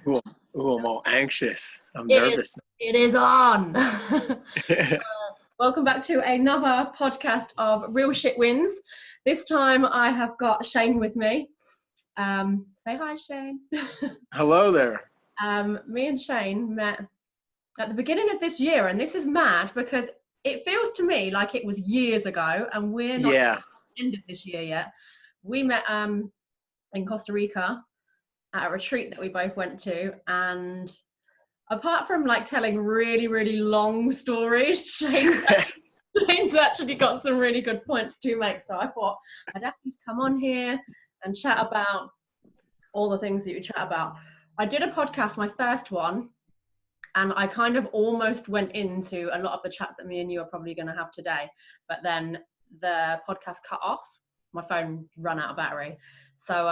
Ooh, ooh, I'm all anxious. I'm It is, nervous. it is on. Welcome back to another podcast of Real Shit Wins. This time I have got Shane with me. Say hi, Shane. Hello there. Me and Shane met at the beginning of this year, and this is mad because it feels to me like it was years ago, and we're not Yeah. end of this year yet. We met in Costa Rica at a retreat that we both went to, and apart from like telling really, really long stories, Shane's actually got some really good points to make. So I thought I'd ask you to come on here and chat about all the things that you chat about. I did a podcast, my first one, and I kind of almost went into a lot of the chats that me and you are probably going to have today, but then the podcast cut off. My phone ran out of battery. So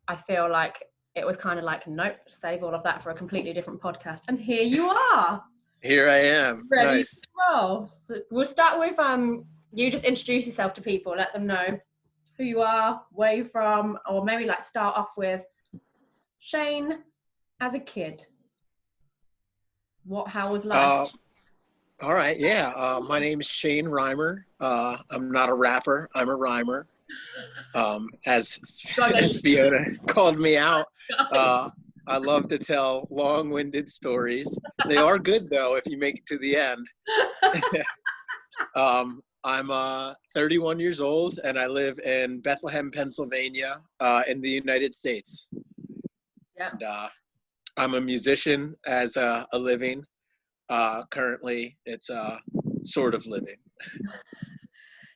I feel like it was kind of like, nope, save all of that for a completely different podcast. And here you are. Here I am. Ready Nice. to roll. So we'll start with you just introduce yourself to people, let them know who you are, where you're from, or maybe like start off with Shane as a kid. How was life? All right. Yeah. My name is Shane Reimer. I'm not a rapper. I'm a rhymer. As Fiona called me out. I love to tell long-winded stories. They are good though if you make it to the end. I'm 31 years old and I live in Bethlehem, Pennsylvania, in the United States. Yeah. And I'm a musician as a living. Currently, it's sort of living.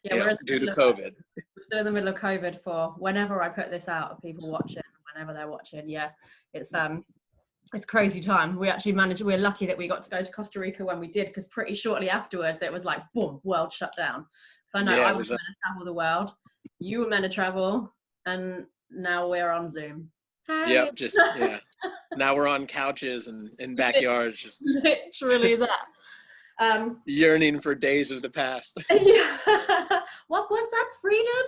Yeah, we're due to COVID. We're still in the middle of COVID for whenever I put this out, people watching, whenever they're watching. Yeah, it's crazy time. We're lucky that we got to go to Costa Rica when we did, because pretty shortly afterwards it was like, boom, world shut down. So I know I was meant to travel the world, you were meant to travel, and now we're on Zoom. Hey. Yep, now we're on couches and in backyards, just literally that. Yearning for days of the past. Yeah. What was that, freedom?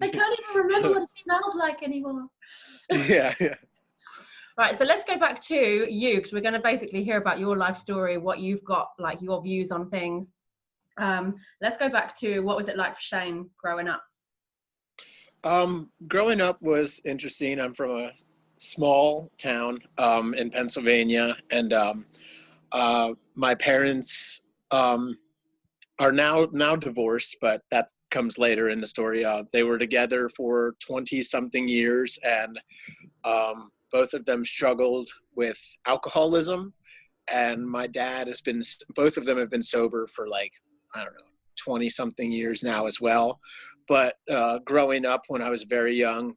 I can't even remember what it smells like anymore. Yeah. Right, so let's go back to you, because we're going to basically hear about your life story, what you've got, like your views on things. Let's go back to what was it like for Shane growing up? Growing up was interesting. I'm from a small town in Pennsylvania, and my parents are now divorced, but that comes later in the story. They were together for 20-something years, and both of them struggled with alcoholism. And my dad both of them have been sober for like, I don't know, 20-something years now as well. But growing up when I was very young,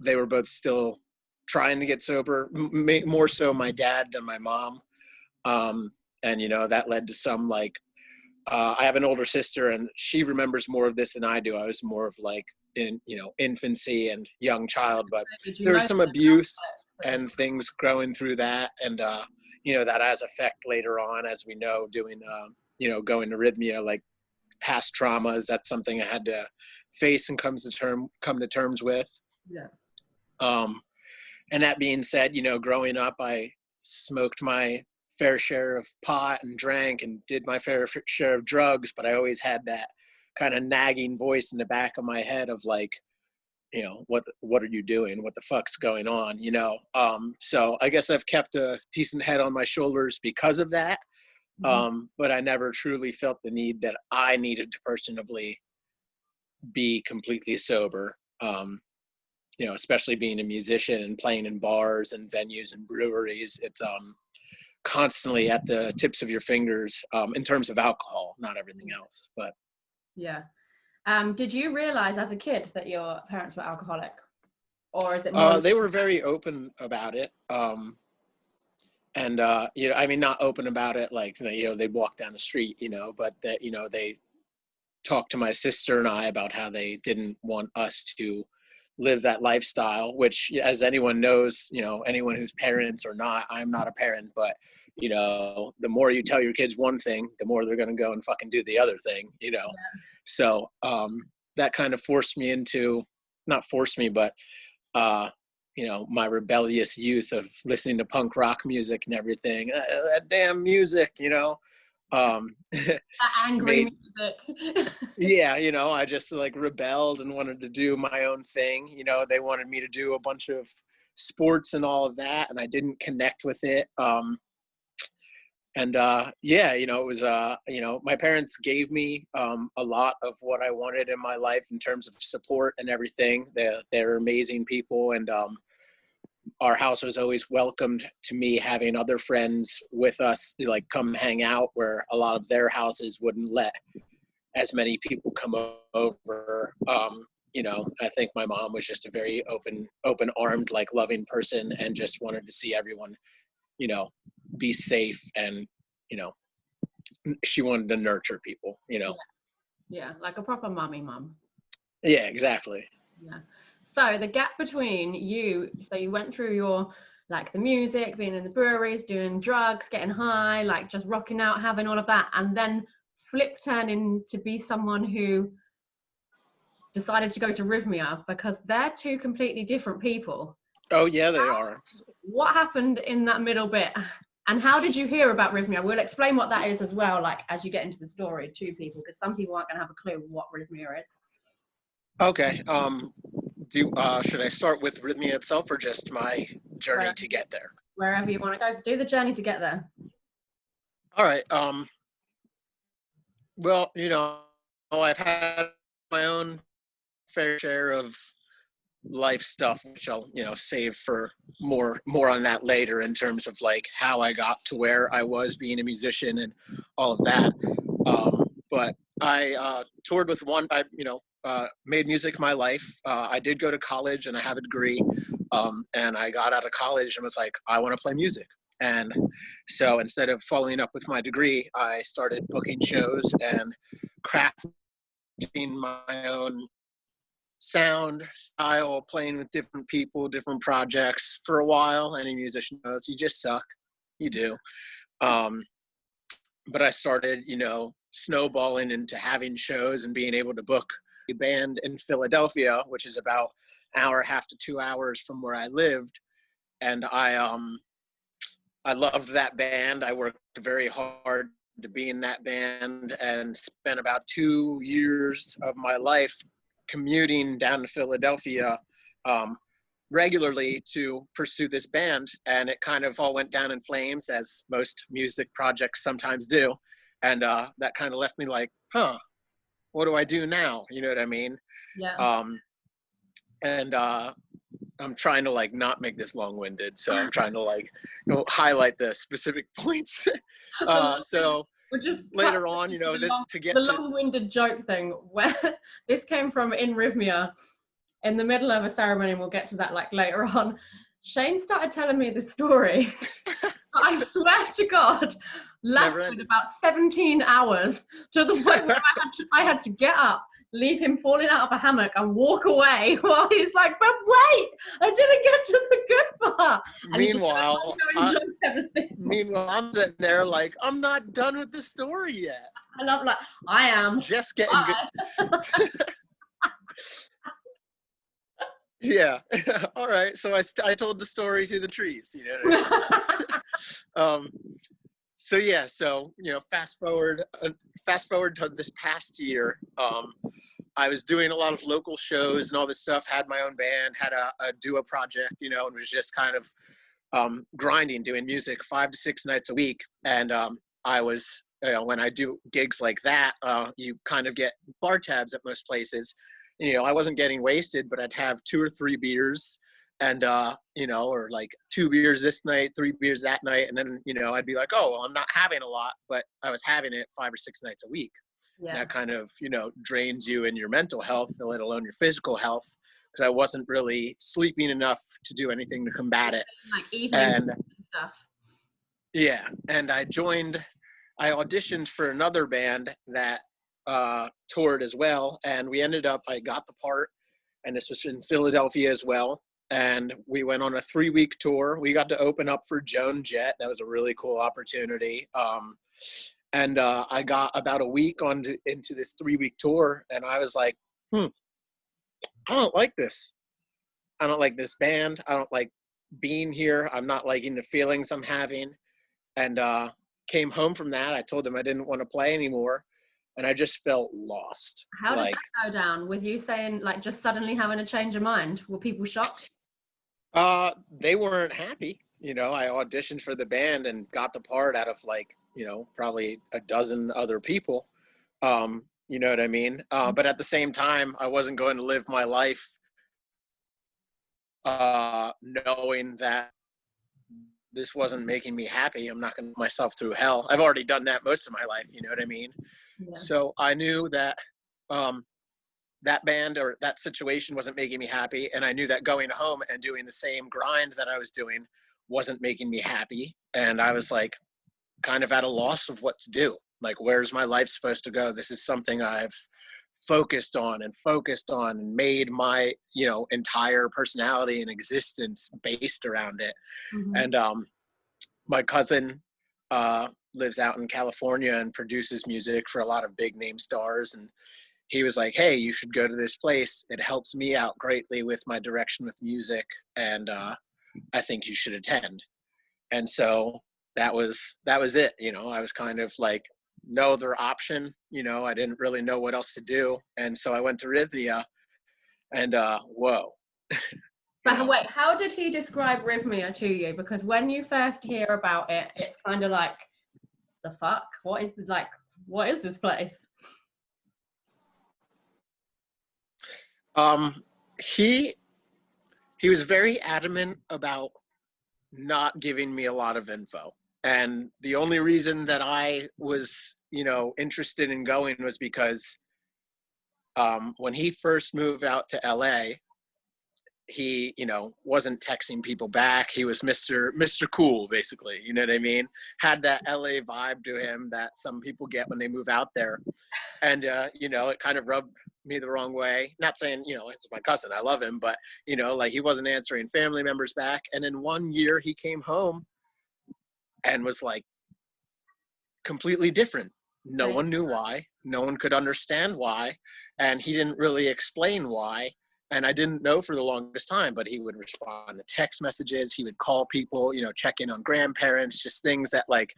they were both still trying to get sober, more so my dad than my mom. And, that led to some like, I have an older sister and she remembers more of this than I do. I was more of like in, infancy and young child, but there was some abuse and things growing through that. And, that has effect later on, as we know, doing, going to Rythmia, like past traumas. That's something I had to face and come to terms with. Yeah. And that being said, growing up, I smoked my fair share of pot and drank and did my fair share of drugs, but I always had that kind of nagging voice in the back of my head of like, what are you doing? What the fuck's going on? So I guess I've kept a decent head on my shoulders because of that. But I never truly felt the need that I needed to personally be completely sober. Especially being a musician and playing in bars and venues and breweries, it's constantly at the tips of your fingers in terms of alcohol, not everything else. But yeah. Did you realize as a kid that your parents were alcoholic, or is it more? They were very open about it. And not open about it like, they'd walk down the street, but that, they talked to my sister and I about how they didn't want us to live that lifestyle, which, as anyone knows, anyone who's parents or not, I'm not a parent, but the more you tell your kids one thing, the more they're going to go and fucking do the other thing, Yeah. So that kind of forced me into, not forced me, but my rebellious youth of listening to punk rock music and everything. That damn music, That angry music. Yeah, I just like rebelled and wanted to do my own thing. They wanted me to do a bunch of sports and all of that, and I didn't connect with it. Yeah, it was, my parents gave me a lot of what I wanted in my life in terms of support and everything. They're amazing people, and our house was always welcomed to me having other friends with us, like come hang out, where a lot of their houses wouldn't let as many people come over. I think my mom was just a very open-armed, like loving person, and just wanted to see everyone, be safe, and, she wanted to nurture people, Yeah, like a proper mummy mum. Yeah, exactly. Yeah. So the gap between you, so you went through your, like the music, being in the breweries, doing drugs, getting high, like just rocking out, having all of that, and then turning to be someone who decided to go to Rythmia, because they're two completely different people. Oh yeah, they are. What happened in that middle bit? And how did you hear about Rythmia? We'll explain what that is as well, like as you get into the story to people, because some people aren't going to have a clue what Rythmia is. Okay. Should I start with Rythmia itself, or just my journey to get there? Wherever you want to go, do the journey to get there. All right. Well, I've had my own fair share of life stuff, which I'll, save for more on that later, in terms of like how I got to where I was being a musician and all of that. But I toured with made music my life. I did go to college and I have a degree. And I got out of college and was like, I want to play music. And so instead of following up with my degree, I started booking shows and crafting my own sound, style, playing with different people, different projects for a while. Any musician knows you just suck. You do. But I started, snowballing into having shows and being able to book a band in Philadelphia, which is about an hour and a half to 2 hours from where I lived. And I loved that band. I worked very hard to be in that band, and spent about 2 years of my life commuting down to Philadelphia regularly to pursue this band. And it kind of all went down in flames, as most music projects sometimes do. And that kind of left me like, what do I do now? You know what I mean? Yeah. And I'm trying to like not make this long-winded, so I'm trying to like highlight the specific points. So just later on, the long-winded joke thing, where this came from in Rythmia, in the middle of a ceremony, and we'll get to that like later on. Shane started telling me the story. I swear to God, lasted about 17 hours, to the point where I had to get up, leave him falling out of a hammock, and walk away while he's like, but wait, I didn't get to the good part. And meanwhile, I'm sitting there like, I'm not done with the story yet. And I'm like, I am. It's just getting good. Yeah. All right. So I told the story to the trees, So yeah, fast forward to this past year. I was doing a lot of local shows and all this stuff, had my own band, had a duo project, and was just kind of grinding, doing music 5 to 6 nights a week. And I was, when I do gigs like that, you kind of get bar tabs at most places. I wasn't getting wasted, but I'd have 2 or 3 beers, and or like 2 beers this night, 3 beers that night, and then I'd be like, oh, well, I'm not having a lot, but I was having it 5 or 6 nights a week. Yeah. That kind of drains you in your mental health, let alone your physical health, because I wasn't really sleeping enough to do anything to combat it. Like evening and stuff. Yeah, and I auditioned for another band that toured as well, and I got the part, and this was in Philadelphia as well, and we went on a 3-week tour. We got to open up for Joan Jett. That was a really cool opportunity. And I got about a week into this 3-week tour, and I was like, I don't like this. I don't like this band. I don't like being here. I'm not liking the feelings I'm having. And came home from that. I told them I didn't want to play anymore. And I just felt lost. How did Like, that go down with you saying, like, just suddenly having a change of mind? Were people shocked? they weren't happy. I auditioned for the band and got the part out of like, probably a dozen other people. You know what I mean? But at the same time, I wasn't going to live my life knowing that this wasn't making me happy. I'm not going to put myself through hell. I've already done that most of my life. You know what I mean? Yeah. So I knew that that band or that situation wasn't making me happy. And I knew that going home and doing the same grind that I was doing wasn't making me happy. And I was like, kind of at a loss of what to do. Like, where's my life supposed to go? This is something I've focused on and made my, entire personality and existence based around it. Mm-hmm. And my cousin lives out in California and produces music for a lot of big name stars. And he was like, hey, you should go to this place. It helped me out greatly with my direction with music. And I think you should attend. And so that was it. I was kind of like, no other option. I didn't really know what else to do. And so I went to Rythmia and whoa. But wait, how did he describe Rythmia to you? Because when you first hear about it, it's kind of like, the fuck? What is this place? He was very adamant about not giving me a lot of info. And the only reason that I was, interested in going was because when he first moved out to LA, he, wasn't texting people back. He was Mr. Cool, basically. You know what I mean? Had that LA vibe to him that some people get when they move out there. And, it kind of rubbed me the wrong way. Not saying, it's my cousin, I love him, but, like he wasn't answering family members back. And in 1 year he came home and was like completely different. No one knew why. No one could understand why. And he didn't really explain why. And I didn't know for the longest time, but he would respond to text messages. He would call people, check in on grandparents, just things that like,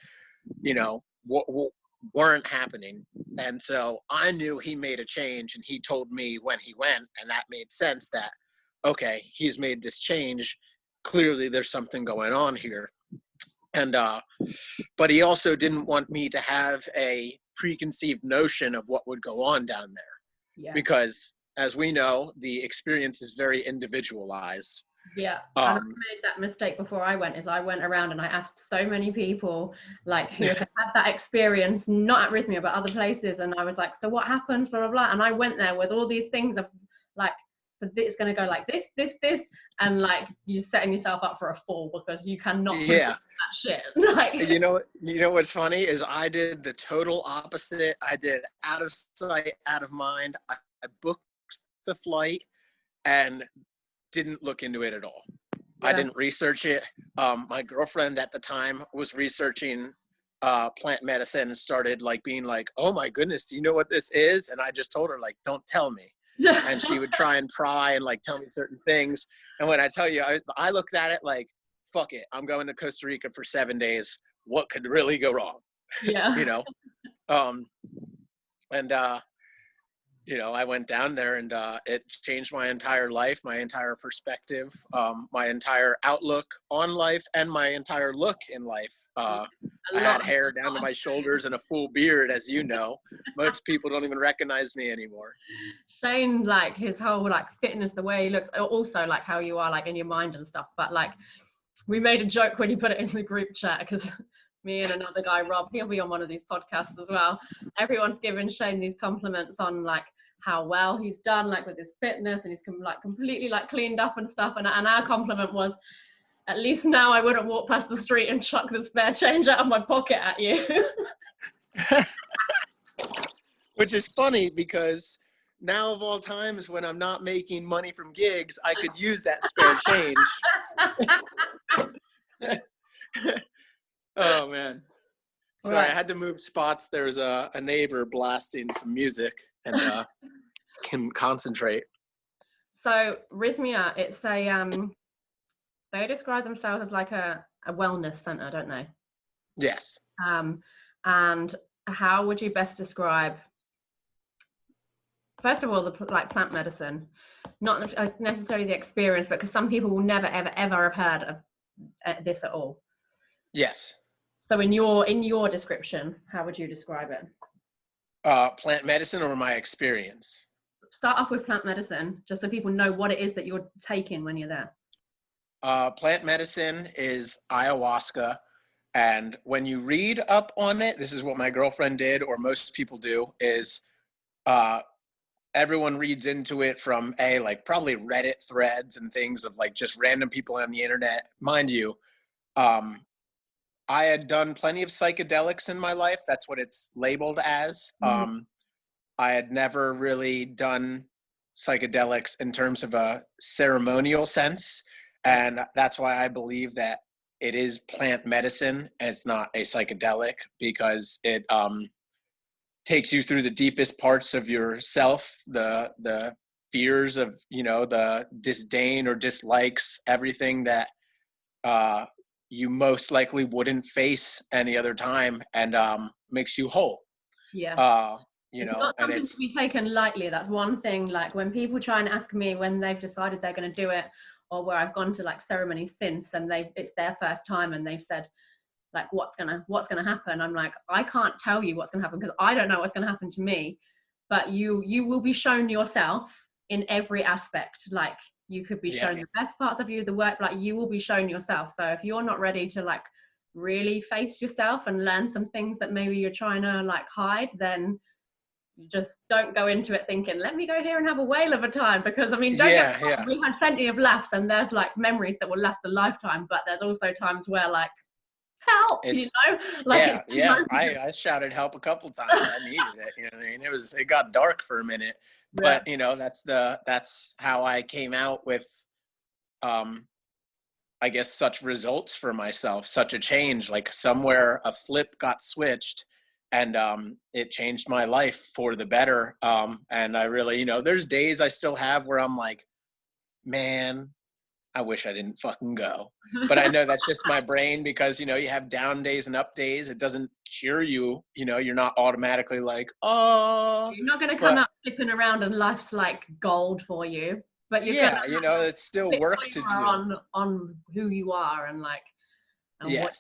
weren't happening. And so I knew he made a change and he told me when he went, and that made sense that, okay, he's made this change. Clearly there's something going on here. And, but he also didn't want me to have a preconceived notion of what would go on down there. Yeah. Because as we know, the experience is very individualized. Yeah, I made that mistake before I went. I went around and I asked so many people like who had that experience, not at Rythmia but other places, and I was like, so what happens, blah blah blah. And I went there with all these things of like, so it's going to go like this, and like you're setting yourself up for a fall because you cannot that shit. Like, you know what's funny is I did the total opposite. I did out of sight, out of mind. I booked the flight and didn't look into it at all. Yeah. I didn't research it. My girlfriend at the time was researching plant medicine and started like being like, oh my goodness, do you know what this is? And I just told her like, don't tell me. And she would try and pry and like tell me certain things. And when I tell you, I looked at it like, fuck it, I'm going to Costa Rica for 7 days. What could really go wrong? Yeah. I went down there and it changed my entire life, my entire perspective, my entire outlook on life, and my entire look in life. I had hair down to my shoulders and a full beard, as you know. Most people don't even recognize me anymore. Shane, like his whole like fitness, the way he looks, also like how you are like in your mind and stuff. But like we made a joke when you put it in the group chat, because me and another guy, Rob, he'll be on one of these podcasts as well. Everyone's giving Shane these compliments on like how well he's done, like with his fitness, and he's like completely like cleaned up and stuff. And our compliment was, at least now I wouldn't walk past the street and chuck the spare change out of my pocket at you. Which is funny because now of all times when I'm not making money from gigs, I could use that spare change. Oh man. Sorry, right. I had to move spots. There was a neighbor blasting some music and can concentrate. So Rythmia, it's a they describe themselves as like a wellness center, don't they? Yes. And how would you best describe, first of all, the like plant medicine, not necessarily the experience, but because some people will never ever have heard of this at all. Yes. So in your description, how would you describe it? Plant medicine or my experience? Start off with plant medicine, just so people know what it is that you're taking when you're there. Plant medicine is ayahuasca. And when you read up on it, this is what my girlfriend did, or most people do, is everyone reads into it from like probably Reddit threads and things of like just random people on the internet. Mind you, I had done plenty of psychedelics in my life. That's what it's labeled as. I had never really done psychedelics in terms of a ceremonial sense. And that's why I believe that it is plant medicine and it's not a psychedelic, because it takes you through the deepest parts of yourself, the fears of, the disdain or dislikes, everything that you most likely wouldn't face any other time, and makes you whole. Yeah. It's not something to be taken lightly. That's one thing. Like when people try and ask me when they've decided they're going to do it, or where I've gone to like ceremonies since and it's their first time and they've said like what's gonna happen, I'm like, I can't tell you what's gonna happen because I don't know what's gonna happen to me, but you will be shown yourself in every aspect. Like you could be shown the best parts of you, the work, like you will be shown yourself. So if you're not ready to like really face yourself and learn some things that maybe you're trying to like hide, then you just don't go into it thinking, let me go here and have a whale of a time, because I mean, don't get me wrong, we had plenty of laughs and there's like memories that will last a lifetime, but there's also times where like help, like I shouted help a couple times. I needed it, you know what I mean? It got dark for a minute, but that's how I came out with I guess such results for myself, such a change, like somewhere a flip got switched, and it changed my life for the better. And I really, there's days I still have where I'm like, man, I wish I didn't fucking go. But I know that's just my brain, because, you have down days and up days. It doesn't cure you, you're not automatically like, oh. You're not going to come out flipping around and life's like gold for you. But you're gonna it's still work to do on who you are and like what you want.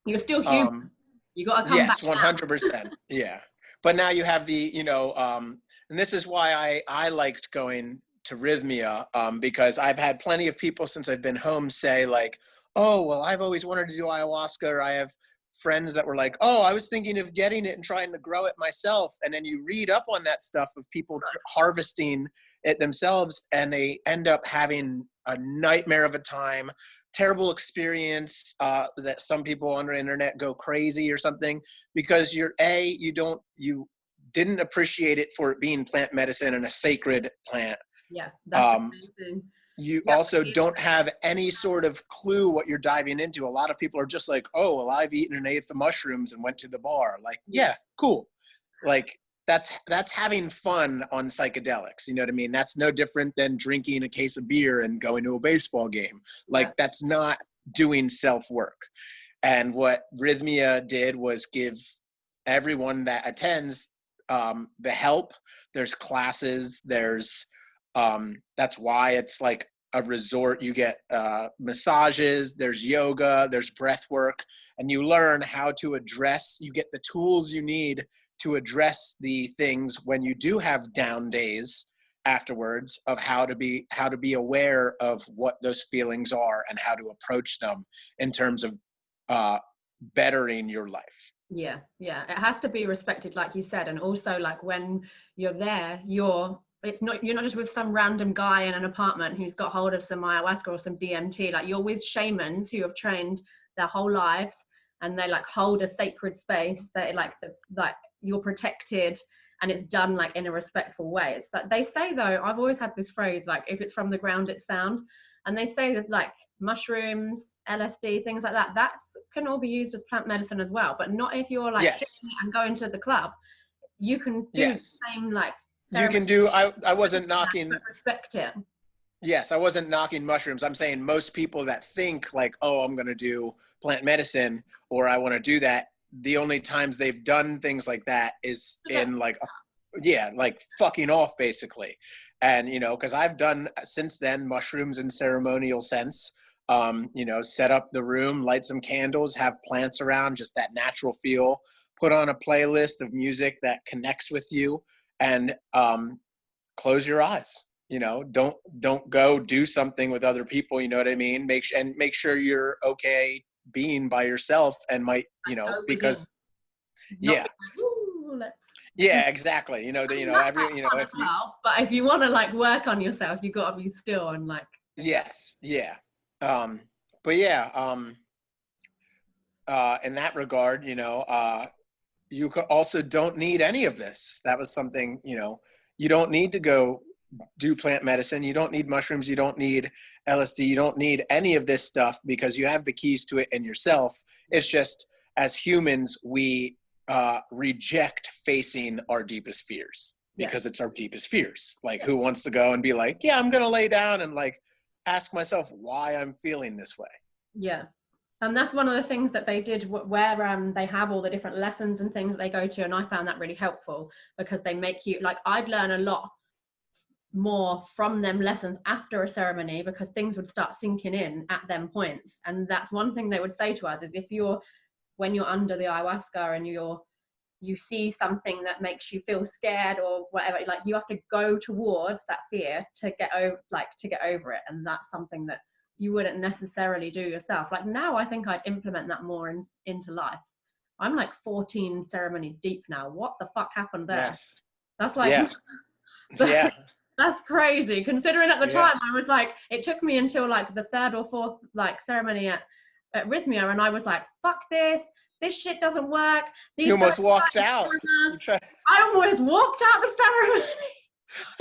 You're still human. You got to come back. Yes, 100%. Yeah. But now you have the, and this is why I liked going to Rythmia, because I've had plenty of people since I've been home say like, oh, well, I've always wanted to do ayahuasca, or I have friends that were like, oh, I was thinking of getting it and trying to grow it myself. And then you read up on that stuff of people harvesting it themselves, and they end up having a nightmare of a time, terrible experience, that some people on the internet go crazy or something, because you didn't appreciate it for it being plant medicine and a sacred plant. Yeah, that's the main thing. You also don't have any sort of clue what you're diving into. A lot of people are just like, oh, well, I've eaten and ate the mushrooms and went to the bar. Like, yeah, cool. Like, that's having fun on psychedelics. You know what I mean? That's no different than drinking a case of beer and going to a baseball game. Like, that's not doing self-work. And what Rythmia did was give everyone that attends the help. There's classes. There's that's why it's like a resort. You get massages. There's yoga. There's breath work, and you learn how to address. You get the tools you need to address the things when you do have down days afterwards, of how to be aware of what those feelings are and how to approach them in terms of bettering your life. Yeah, it has to be respected, like you said. And also, like, when you're there, you're not just with some random guy in an apartment who's got hold of some ayahuasca or some DMT. Like, you're with shamans who have trained their whole lives, and they like hold a sacred space. They like you're protected, and it's done like in a respectful way. It's like they say, though, I've always had this phrase, like, if it's from the ground, it's sound. And they say that like mushrooms, LSD, things like that can all be used as plant medicine as well, but not if you're like and going to the club. You can do the same like You can do, I wasn't knocking, respect it. yes, I wasn't knocking mushrooms. I'm saying most people that think like, oh, I'm going to do plant medicine or I want to do that, the only times they've done things like that is in like, yeah, like fucking off basically. And, you know, because I've done since then mushrooms in ceremonial sense, you know, set up the room, light some candles, have plants around, just that natural feel, put on a playlist of music that connects with you, and close your eyes. You know, don't go do something with other people. You know what I mean? Make sure you're okay being by yourself, and might, you know, because yeah, yeah, exactly. You know, if you, but if you want to like work on yourself, you got to be still and like. Yes, yeah. But yeah, in that regard, you know, you also don't need any of this. That was something, you know, you don't need to go do plant medicine. You don't need mushrooms. You don't need LSD. You don't need any of this stuff because you have the keys to it in yourself. It's just as humans, we reject facing our deepest fears because it's our deepest fears. Like, who wants to go and be like, yeah, I'm going to lay down and like ask myself why I'm feeling this way. Yeah. And that's one of the things that they did where they have all the different lessons and things that they go to. And I found that really helpful because they make you, like, I'd learn a lot more from them lessons after a ceremony because things would start sinking in at them points. And that's one thing they would say to us is when you're under the ayahuasca and you see something that makes you feel scared or whatever, like you have to go towards that fear to get over it. And that's something that you wouldn't necessarily do yourself. Like now I think I'd implement that more into life. I'm like 14 ceremonies deep now. What the fuck happened there? Yes. That's like, yeah. That's crazy. Considering at the time I was like, it took me until like the third or fourth like ceremony at Rythmia, and I was like, fuck this shit doesn't work. You almost walked out. I almost walked out the ceremony.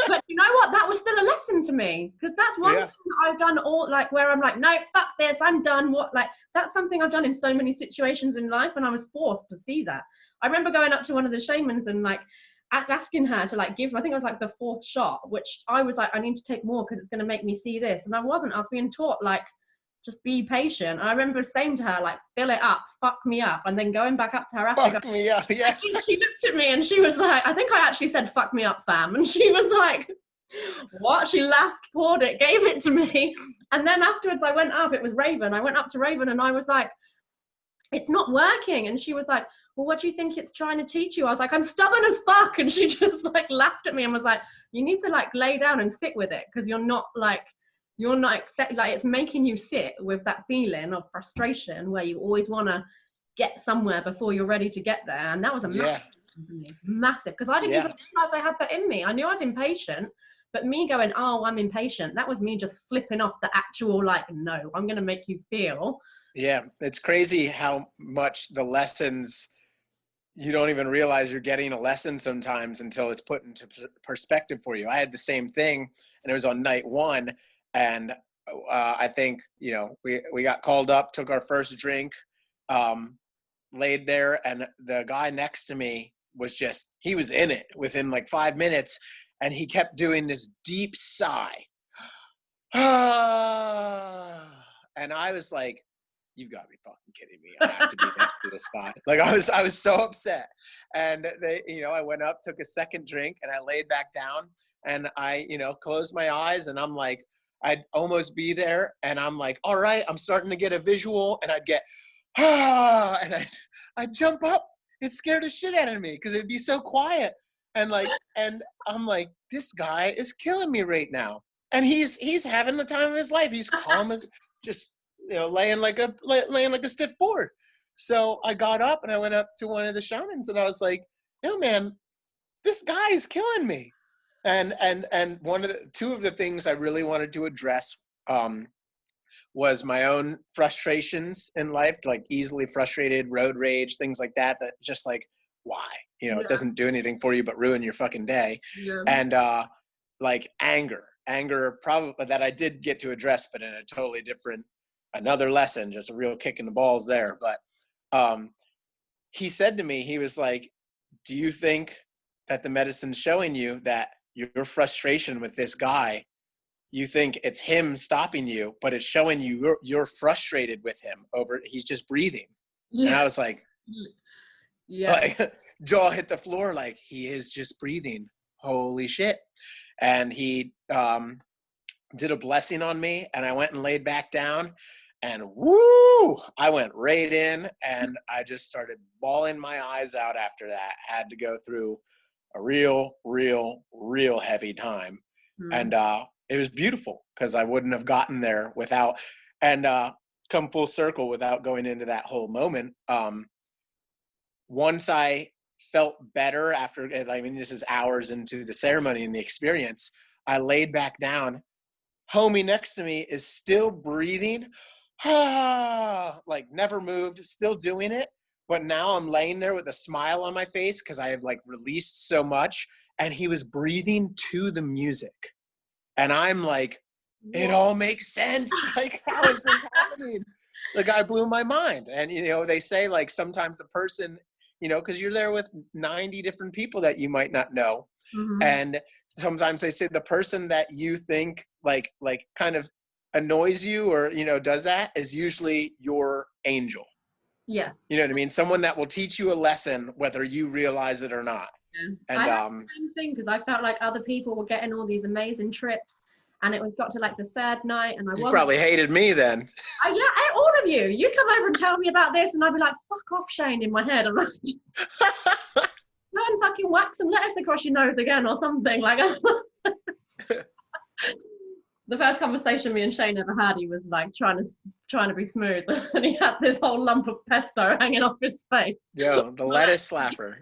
But you know what? That was still a lesson to me because that's one thing that I've done all like where I'm like, no, fuck this, I'm done. What, like, that's something I've done in so many situations in life, and I was forced to see that. I remember going up to one of the shamans and like asking her to like give, I think it was like the fourth shot, which I was like, I need to take more because it's going to make me see this. And I was being taught like, just be patient. And I remember saying to her, like, fill it up, fuck me up. And then going back up to her after. Fuck me up, yeah. She looked at me and she was like, I think I actually said, fuck me up, fam. And she was like, what? She laughed, poured it, gave it to me. And then afterwards I went up, it was Raven. I went up to Raven and I was like, it's not working. And she was like, well, what do you think it's trying to teach you? I was like, I'm stubborn as fuck. And she just like laughed at me and was like, you need to like lay down and sit with it because you're not it's making you sit with that feeling of frustration where you always want to get somewhere before you're ready to get there. And that was a massive, because I didn't even realize I had that in me. I knew I was impatient, but me going, oh, I'm impatient, that was me just flipping off the actual like, no, I'm going to make you feel. Yeah, it's crazy how much the lessons, you don't even realize you're getting a lesson sometimes until it's put into perspective for you. I had the same thing, and it was on night one. And I think, you know, we got called up, took our first drink, laid there, and the guy next to me he was in it within like 5 minutes, and he kept doing this deep sigh. And I was like, you've got to be fucking kidding me. I have to be next to this guy. Like I was so upset. And I went up, took a second drink, and I laid back down, and I, closed my eyes, and I'm like, I'd almost be there, and I'm like, all right, I'm starting to get a visual, and I'd get, and I'd jump up. It scared the shit out of me because it'd be so quiet. And I'm like, this guy is killing me right now. And he's having the time of his life. He's calm as just, laying like a stiff board. So I got up and I went up to one of the shamans and I was like, yo, man, this guy is killing me. And two of the things I really wanted to address was my own frustrations in life, like easily frustrated, road rage, things like that just like, why? It doesn't do anything for you but ruin your fucking day. Yeah. And like anger probably that I did get to address, but in a totally different, another lesson, just a real kick in the balls there. But he said to me, he was like, do you think that the medicine's showing you that your frustration with this guy, you think it's him stopping you, but it's showing you you're frustrated with him over, he's just breathing. And I was like, like, jaw hit the floor, like, he is just breathing. Holy shit. And he did a blessing on me, and I went and laid back down, and woo, I went right in, and I just started bawling my eyes out after that. Had to go through a real heavy time. And it was beautiful, because I wouldn't have gotten there without, and come full circle without going into that whole moment. Once I felt better after, I mean, this is hours into the ceremony and the experience, I laid back down. Homie next to me is still breathing, like never moved, still doing it. But now I'm laying there with a smile on my face because I have like released so much, and he was breathing to the music. And I'm like, it all makes sense. Like, how is this happening? The guy blew my mind. And, you know, they say like sometimes the person, you know, because you're there with 90 different people that you might not know. And sometimes they say the person that you think like kind of annoys you or, you know, does that is usually your angel. Yeah. You know what I mean? Someone that will teach you a lesson, whether you realize it or not. Yeah. And I had the same thing, because I felt like other people were getting all these amazing trips, and it was got to like the third night, and I you probably hated me then. Yeah, all of you. You'd come over and tell me about this, and I'd be like, "Fuck off, Shane," in my head. I'm like, "Go and fucking whack some lettuce across your nose again, or something." Like, the first conversation me and Shane ever had, he was like trying to be smooth, and he had this whole lump of pesto hanging off his face. Yo, the lettuce slapper.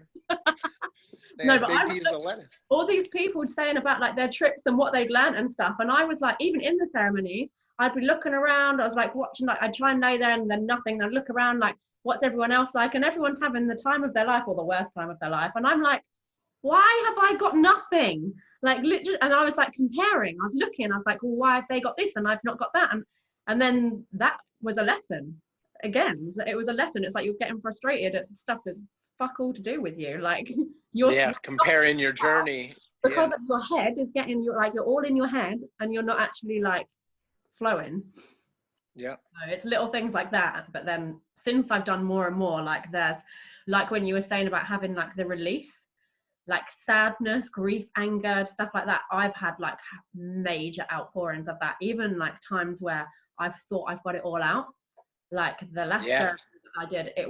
No, but big I was piece of lettuce. all these people saying about like their trips and what they'd learned and stuff, and I was like, even in the ceremonies, I'd be looking around. I was like watching, like I'd try and lay there and then nothing. I'd look around like, what's everyone else like? And everyone's having the time of their life, or the worst time of their life. And I'm like, why have I got nothing? Like literally, and I was like comparing. I was looking. I was like, well, why have they got this and I've not got that? And then that was a lesson. Again, it was a lesson. It's like you're getting frustrated at stuff that's fuck all to do with you. Like you're comparing your journey because of your head is getting you, like you're all in your head and you're not actually like flowing. So it's little things like that. But then since I've done more and more, like there's like when you were saying about having like the release, like sadness, grief, anger, stuff like that, I've had like major outpourings of that. Even like times where I've thought I've got it all out, like the last ceremony that I did, it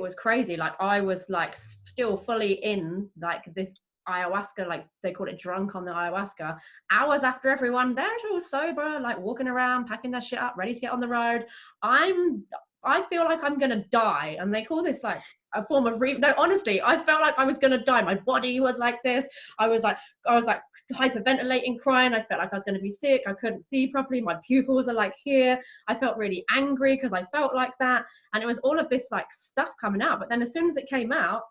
was crazy. Like I was like still fully in like this ayahuasca, like they call it drunk on the ayahuasca, hours after everyone there was sober, like walking around, packing their shit up, ready to get on the road. I feel like I'm gonna die, and they call this like a form of no, honestly, I felt like I was gonna die. My body was like this. I was like hyperventilating, crying. I felt like I was gonna be sick. I couldn't see properly. My pupils are like here. I felt really angry because I felt like that, and it was all of this like stuff coming out. But then as soon as it came out,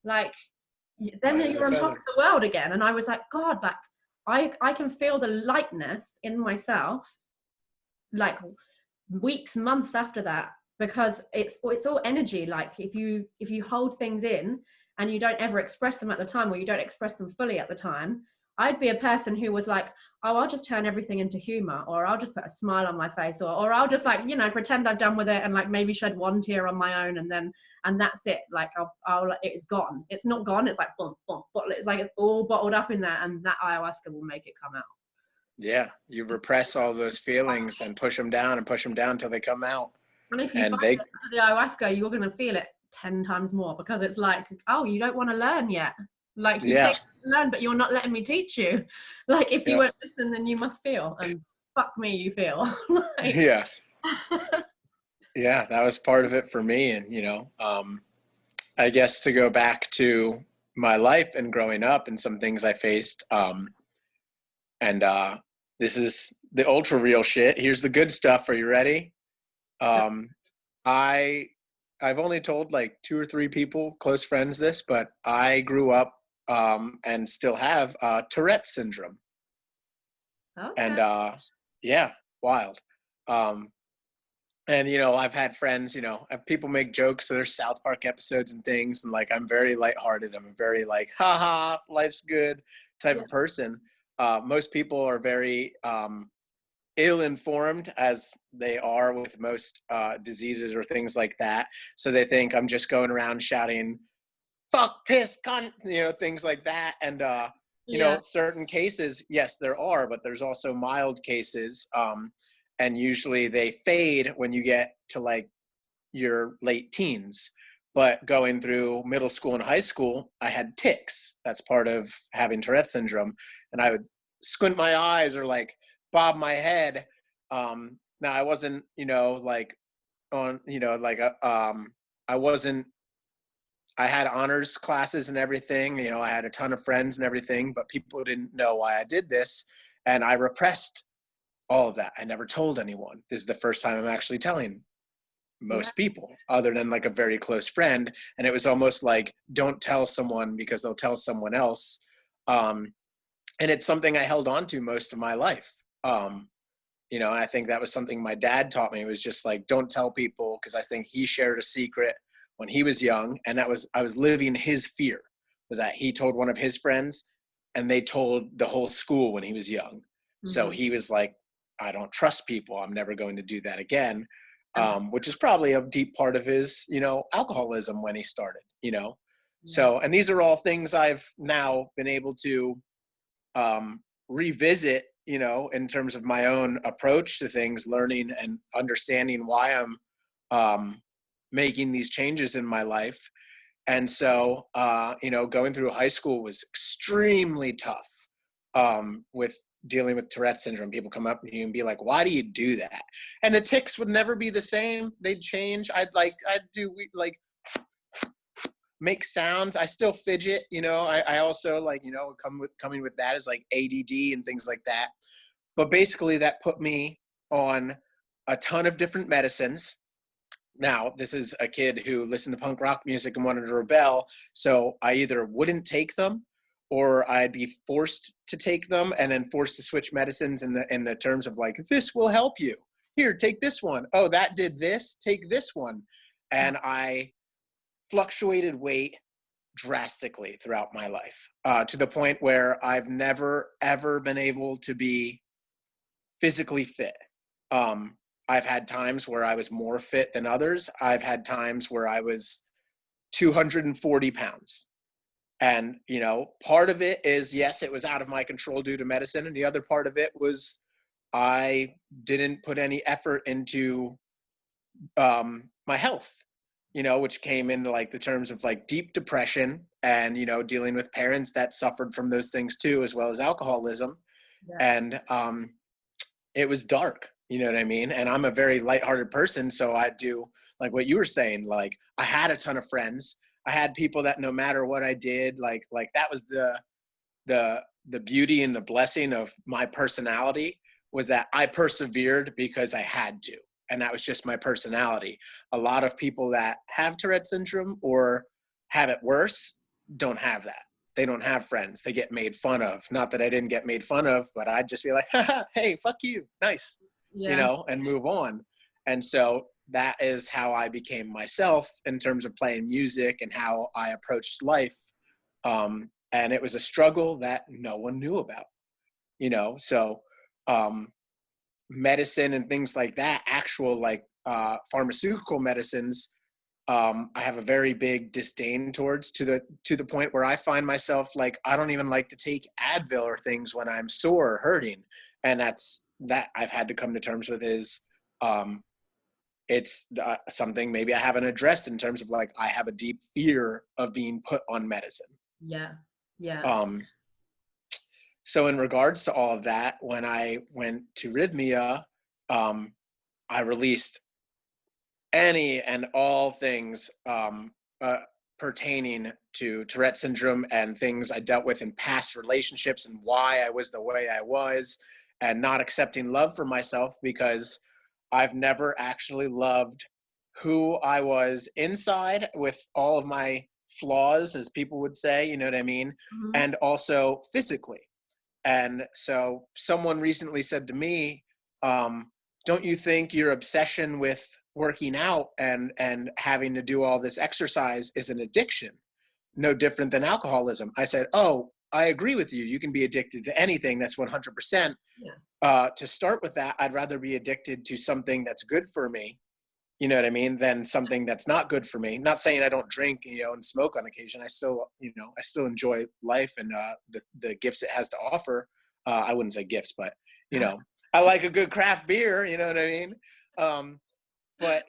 like then you're on top of the world again. And I was like, God, like I can feel the lightness in myself, like weeks, months after that, because it's all energy. Like if you hold things in and you don't ever express them at the time, or you don't express them fully at the time, I'd be a person who was like, oh, I'll just turn everything into humor, or I'll just put a smile on my face, or I'll just like, you know, pretend I've done with it and like maybe shed one tear on my own, and that's it. Like I'll it's gone. It's not gone. It's like boom, boom, bottle. It's like it's all bottled up in there, and that ayahuasca will make it come out. Yeah, you repress all those feelings and push them down until they come out. And if you find it the ayahuasca, you're going to feel it 10 times more, because it's like, oh, you don't want to learn yet. Like you think you learn, but you're not letting me teach you. Like if you won't listen, then you must feel, and fuck me, you feel. Like, yeah, that was part of it for me. And you know, I guess to go back to my life and growing up and some things I faced, and this is the ultra real shit. Here's the good stuff. Are you ready? I've only told like 2 or 3 people, close friends, this, but I grew up and still have Tourette's syndrome. Okay. And wild. And, I've had friends, people make jokes. So there's South Park episodes and things. And like, I'm very lighthearted. I'm a very like, haha, life's good type Yeah. of person. Most people are very ill-informed, as they are with most diseases or things like that. So they think I'm just going around shouting, fuck, piss, cunt, things like that. And, Yeah. certain cases, yes, there are, but there's also mild cases. And usually they fade when you get to like your late teens. But going through middle school and high school, I had tics. That's part of having Tourette syndrome. And I would squint my eyes or like bob my head. Now I wasn't, like on, I wasn't, I had honors classes and everything. I had a ton of friends and everything, but people didn't know why I did this. And I repressed all of that. I never told anyone. This is the first time I'm actually telling Yeah. most people, other than like a very close friend. And it was almost like, don't tell someone because they'll tell someone else. And it's something I held on to most of my life. And I think that was something my dad taught me, was just like, don't tell people, because I think he shared a secret when he was young. And I was living his fear, was that he told one of his friends and they told the whole school when he was young. So Mm-hmm. he was like, I don't trust people. I'm never going to do that again. Uh-huh. Which is probably a deep part of his, alcoholism when he started. Yeah. So, and these are all things I've now been able to revisit, in terms of my own approach to things, learning and understanding why I'm making these changes in my life. And so, going through high school was extremely tough with dealing with Tourette syndrome. People come up to you and be like, why do you do that? And the tics would never be the same. They'd change. I'd do like make sounds. I still fidget, I also like, coming with that is like ADD and things like that. But basically that put me on a ton of different medicines. Now, this is a kid who listened to punk rock music and wanted to rebel. So I either wouldn't take them or I'd be forced to take them and then forced to switch medicines in the terms of like, this will help you. Here, take this one. Oh, that did this. Take this one. And I fluctuated weight drastically throughout my life, to the point where I've never, ever been able to be physically fit. Um, I've had times where I was more fit than others. I've had times where I was 240 pounds. And, part of it is, yes, it was out of my control due to medicine. And the other part of it was I didn't put any effort into my health, which came into like the terms of like deep depression and, dealing with parents that suffered from those things too, as well as alcoholism. Yeah. And it was dark, you know what I mean? And I'm a very lighthearted person. So I do like what you were saying, like I had a ton of friends. I had people that no matter what I did, like that was the beauty and the blessing of my personality, was that I persevered because I had to. And that was just my personality. A lot of people that have Tourette syndrome or have it worse don't have that. They don't have friends. They get made fun of. Not that I didn't get made fun of, but I'd just be like, hey, fuck you. Nice. Yeah. And move on. And so that is how I became myself in terms of playing music and how I approached life. And it was a struggle that no one knew about, so medicine and things like that, actual like pharmaceutical medicines, I have a very big disdain towards, to the point where I find myself like, I don't even like to take Advil or things when I'm sore or hurting. And that I've had to come to terms with is it's something maybe I haven't addressed in terms of like, I have a deep fear of being put on medicine. Yeah. Yeah. Um, so in regards to all of that, when I went to Rythmia, I released any and all things pertaining to Tourette syndrome and things I dealt with in past relationships and why I was the way I was, and not accepting love for myself because I've never actually loved who I was inside with all of my flaws, as people would say, you know what I mean? Mhm. And also physically. And so someone recently said to me, don't you think your obsession with working out and having to do all this exercise is an addiction, no different than alcoholism? I said, oh, I agree with you. You can be addicted to anything. That's 100%. Yeah. To start with that, I'd rather be addicted to something that's good for me, you know what I mean, than something that's not good for me. Not saying I don't drink, and smoke on occasion. I still, I still enjoy life and the gifts it has to offer. I wouldn't say gifts, but, I like a good craft beer, you know what I mean? But,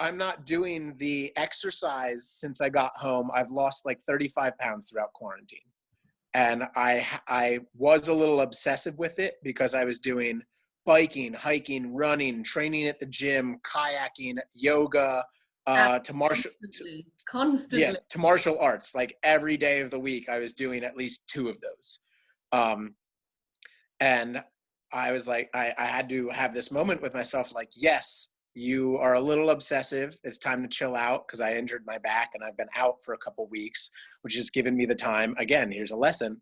I'm not doing the exercise since I got home. I've lost like 35 pounds throughout quarantine. And I was a little obsessive with it because I was doing biking, hiking, running, training at the gym, kayaking, yoga, to martial, Constantly. to martial arts. Like every day of the week, I was doing at least 2 of those. And I was like, I had to have this moment with myself, like, yes, you are a little obsessive. It's time to chill out, because I injured my back and I've been out for a couple weeks, which has given me the time. Again, here's a lesson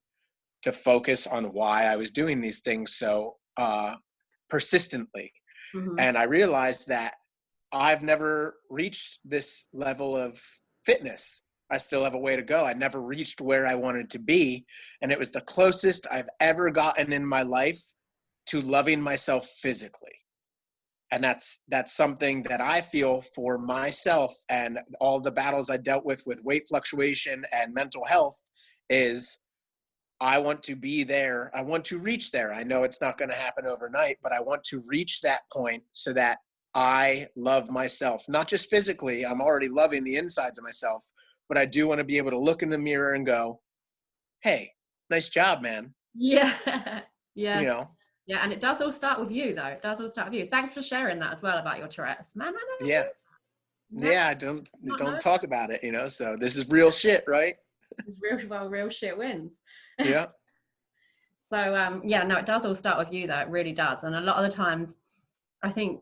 to focus on why I was doing these things so persistently. Mm-hmm. And I realized that I've never reached this level of fitness. I still have a way to go. I never reached where I wanted to be. And it was the closest I've ever gotten in my life to loving myself physically. And that's something that I feel for myself, and all the battles I dealt with weight fluctuation and mental health, is I want to be there. I want to reach there. I know it's not going to happen overnight, but I want to reach that point so that I love myself, not just physically. I'm already loving the insides of myself, but I do want to be able to look in the mirror and go, hey, nice job, man. Yeah. Yeah. Yeah, and it does all start with you, though. It does all start with you. Thanks for sharing that as well about your Tourette's. Man, yeah. Yeah, don't talk about it, so this is real shit, right? Real shit wins. Yeah. So, no, it does all start with you, though. It really does. And a lot of the times, I think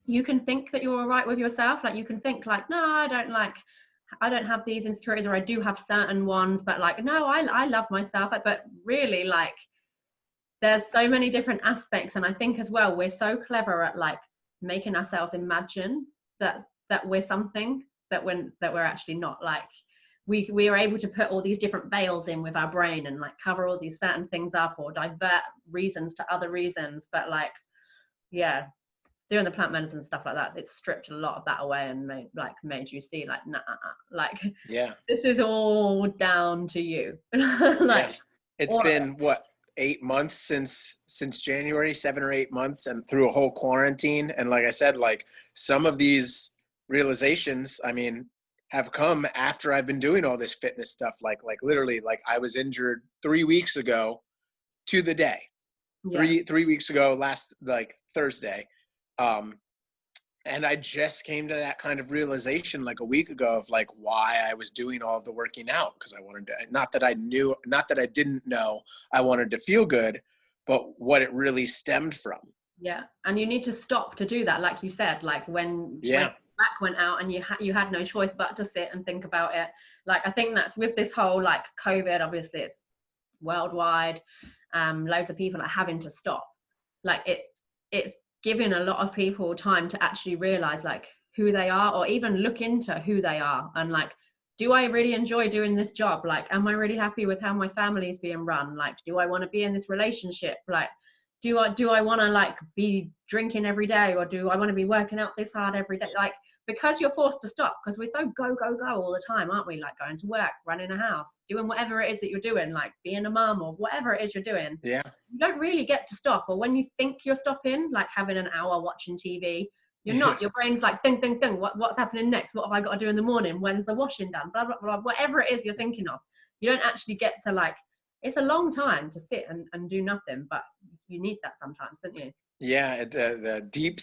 you can think that you're all right with yourself. Like, you can think like, no, I don't have these insecurities, or I do have certain ones, but like, no, I love myself. But really, like, there's so many different aspects. And I think as well, we're so clever at like making ourselves imagine that we're something that we're actually not. Like, we are able to put all these different veils in with our brain and like cover all these certain things up, or divert reasons to other reasons. But like, yeah, doing the plant medicine stuff like that, it's stripped a lot of that away and made you see like, nah, like, yeah, this is all down to you. Like, yeah. It's been what, 8 months since January, 7 or 8 months, and through a whole quarantine. And like I said, like, some of these realizations, I mean, have come after I've been doing all this fitness stuff. Like literally, like, I was injured 3 weeks ago to the day. yeah. 3 weeks ago, last like Thursday. And I just came to that kind of realization like a week ago of like why I was doing all of the working out, because I wanted to, not that I didn't know I wanted to feel good, but what it really stemmed from. Yeah, and you need to stop to do that, like you said, like when back went out and you had no choice but to sit and think about it. Like, I think that's with this whole like COVID, obviously it's worldwide, loads of people are having to stop. Like, it's giving a lot of people time to actually realize like who they are, or even look into who they are, and like, do I really enjoy doing this job? Like, am I really happy with how my family is being run? Like, do I want to be in this relationship? Like, do I want to like be drinking every day, or do I want to be working out this hard every day? Like, because you're forced to stop, because we're so go all the time, aren't we? Like, going to work, running a house, doing whatever it is that you're doing, like being a mom or whatever it is you're doing. Yeah. You don't really get to stop. Or when you think you're stopping, like having an hour watching TV, you're not. Your brain's like, think. What's happening next? What have I got to do in the morning? When's the washing done? Blah, blah, blah. Whatever it is you're thinking of. You don't actually get to like, it's a long time to sit and do nothing, but you need that sometimes, don't you? Yeah, the deep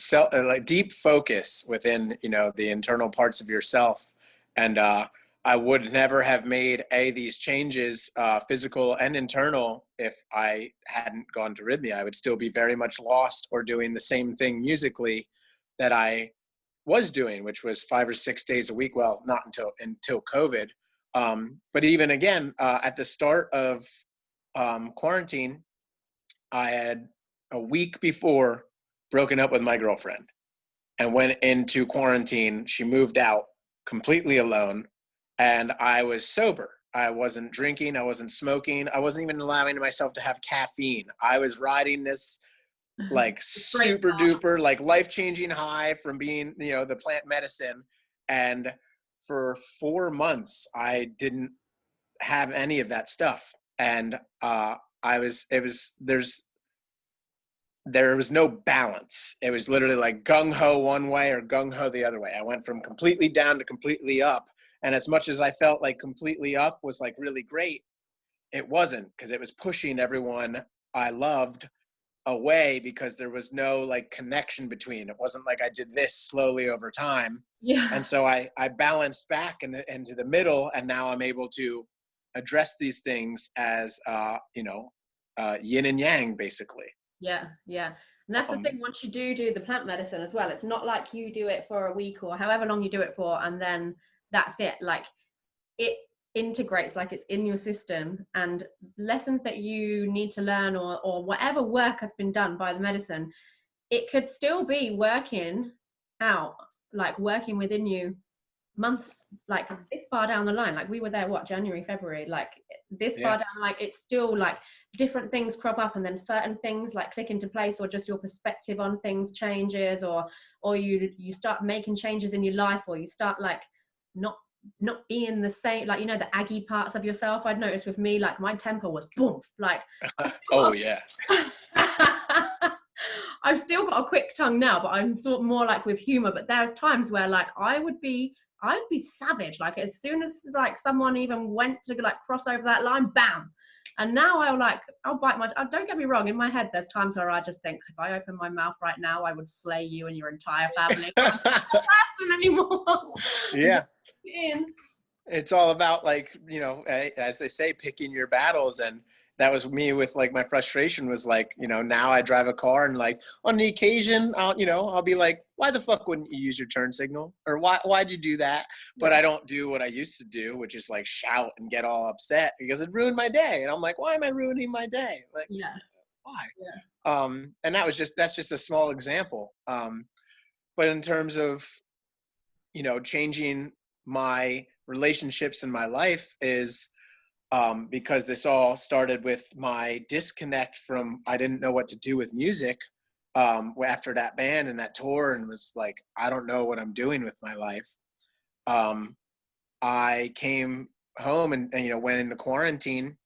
deep focus within, the internal parts of yourself. And I would never have made these changes, physical and internal, if I hadn't gone to Rythmia. I would still be very much lost or doing the same thing musically that I was doing, which was 5 or 6 days a week. Well, not until COVID. But even again, at the start of quarantine, I had a week before broken up with my girlfriend and went into quarantine. She moved out completely alone, and I was sober. I wasn't drinking. I wasn't smoking. I wasn't even allowing myself to have caffeine. I was riding this like Great super duper, like life-changing high from being, the plant medicine. And for 4 months, I didn't have any of that stuff. And there was no balance. It was literally like gung ho one way or gung ho the other way. I went from completely down to completely up. And as much as I felt like completely up was like really great, it wasn't, because it was pushing everyone I loved away, because there was no like connection between. It wasn't like I did this slowly over time. Yeah. And so I balanced back into the middle, and now I'm able to address these things as yin and yang, basically. Yeah, yeah. And that's the thing, once you do the plant medicine as well, it's not like you do it for a week or however long you do it for and then that's it. Like it integrates, like it's in your system, and lessons that you need to learn or whatever work has been done by the medicine, it could still be working out, like working within you months, like this far down the line. Like we were there, what, January, February, like this far down, like it's still like different things crop up and then certain things like click into place, or just your perspective on things changes, or you start making changes in your life, or you start like not being the same, like the aggy parts of yourself. I'd noticed with me, like my temper was boom, like oh yeah. I've still got a quick tongue now, but I'm sort of more like with humor. But there's times where like I'd be savage, like as soon as like someone even went to like cross over that line, bam. And now I'll bite my, don't get me wrong, in my head there's times where I just think, if I open my mouth right now, I would slay you and your entire family. I'm not a person anymore. Yeah. It's all about like, as they say, picking your battles. And that was me with like my frustration was like, now I drive a car and like on the occasion I'll be like, why the fuck wouldn't you use your turn signal? Or why'd you do that? But I don't do what I used to do, which is like shout and get all upset because it ruined my day. And I'm like, why am I ruining my day? Like, why? And that's just a small example. But in terms of, changing my relationships in my life is because this all started with my disconnect from, I didn't know what to do with music after that band and that tour, and was like, I don't know what I'm doing with my life. I came home and went into quarantine,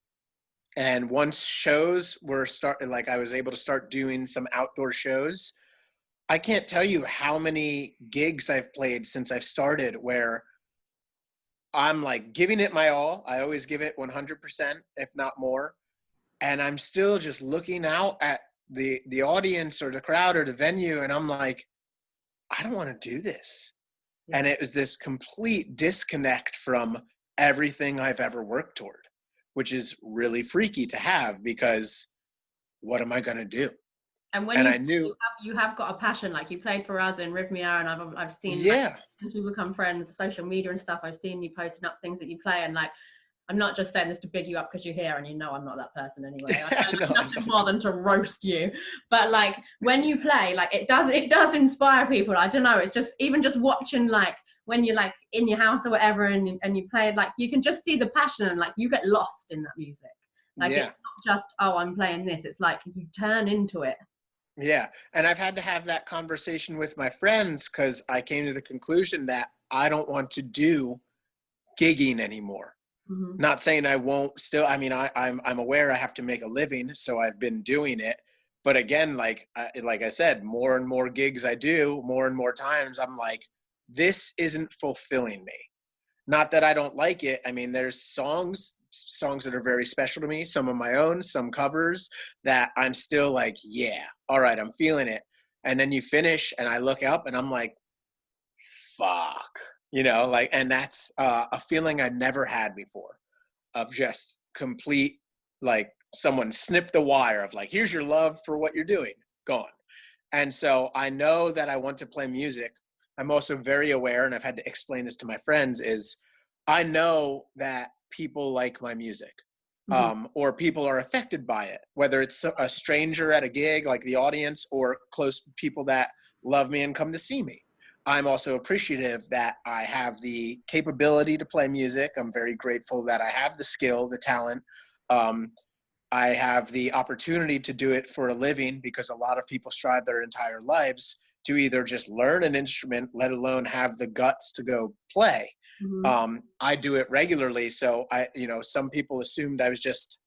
and once shows were started, like I was able to start doing some outdoor shows. I can't tell you how many gigs I've played since I've started where I'm like giving it my all. I always give it 100%, if not more. And I'm still just looking out at the audience or the crowd or the venue. And I'm like, I don't want to do this. Yeah. And it was this complete disconnect from everything I've ever worked toward, which is really freaky to have, because what am I going to do? And when I knew you have got a passion, like you played for us in Rythmia, and I've seen, like, since we become friends, social media and stuff, I've seen you posting up things that you play, and like, I'm not just saying this to big you up because you're here, and I'm not that person anyway. I know nothing more than to roast you. But like when you play, like it does inspire people. I don't know. It's just even just watching, like when you're like in your house or whatever, and you play, like you can just see the passion, and like you get lost in that music. Like it's not just, oh, I'm playing this. It's like you turn into it. Yeah. And I've had to have that conversation with my friends, because I came to the conclusion that I don't want to do gigging anymore. Mm-hmm. Not saying I won't still. I mean, I'm aware I have to make a living, so I've been doing it. But again, like I said, more and more gigs I do, more and more times, I'm like, this isn't fulfilling me. Not that I don't like it. I mean, there's songs that are very special to me, some of my own, some covers, that I'm still like, yeah, all right, I'm feeling it. And then you finish and I look up and I'm like, fuck, like, and that's a feeling I never had before, of just complete, like someone snipped the wire of like, here's your love for what you're doing, gone. And so I know that I want to play music. I'm also very aware, and I've had to explain this to my friends, is I know that people like my music. Mhm. or people are affected by it, whether it's a stranger at a gig, like the audience, or close people that love me and come to see me. I'm also appreciative that I have the capability to play music. I'm very grateful that I have the skill, the talent. Um, I have the opportunity to do it for a living, because a lot of people strive their entire lives to either just learn an instrument, let alone have the guts to go play. Mhm. I do it regularly. So some people assumed I was just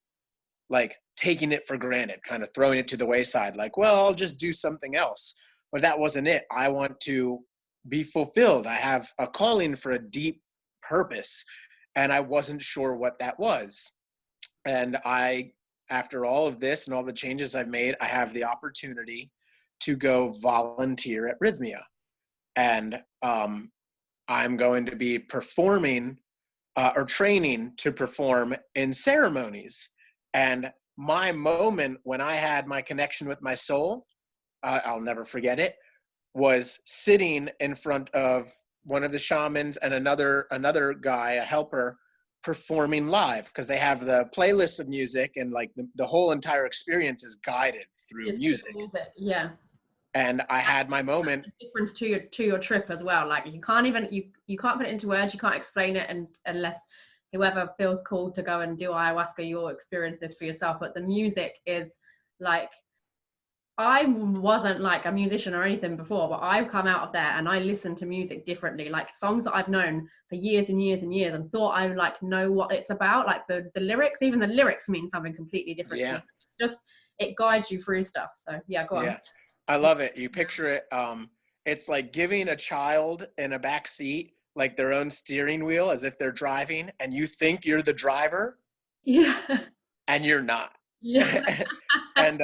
like taking it for granted, kind of throwing it to the wayside, like, well, I'll just do something else. But that wasn't it. I want to be fulfilled. I have a calling for a deep purpose, and I wasn't sure what that was. And after all of this and all the changes I've made, I have the opportunity to go volunteer at Rythmia. And I'm going to be performing or training to perform in ceremonies. And my moment when I had my connection with my soul, I'll never forget it, was sitting in front of one of the shamans and another guy, a helper, performing live, because they have the playlist of music, and like the whole entire experience is guided through It's music. music. Yeah. And I had my moment. Difference to your trip as well. Like you can't even you can't put it into words. You can't explain it, and unless whoever feels called to go and do ayahuasca, you'll experience this for yourself. But the music is like, I wasn't like a musician or anything before, but I've come out of there and I listen to music differently. Like songs that I've known for years and years and years, and thought I would like know what it's about. Like the lyrics, even the lyrics mean something completely different to Yeah. me. Just it guides you through stuff. So yeah, go on. Yeah, I love it. You picture it. It's like giving a child in a back seat like their own steering wheel, as if they're driving, and you think you're the driver, Yeah. and you're not. Yeah. and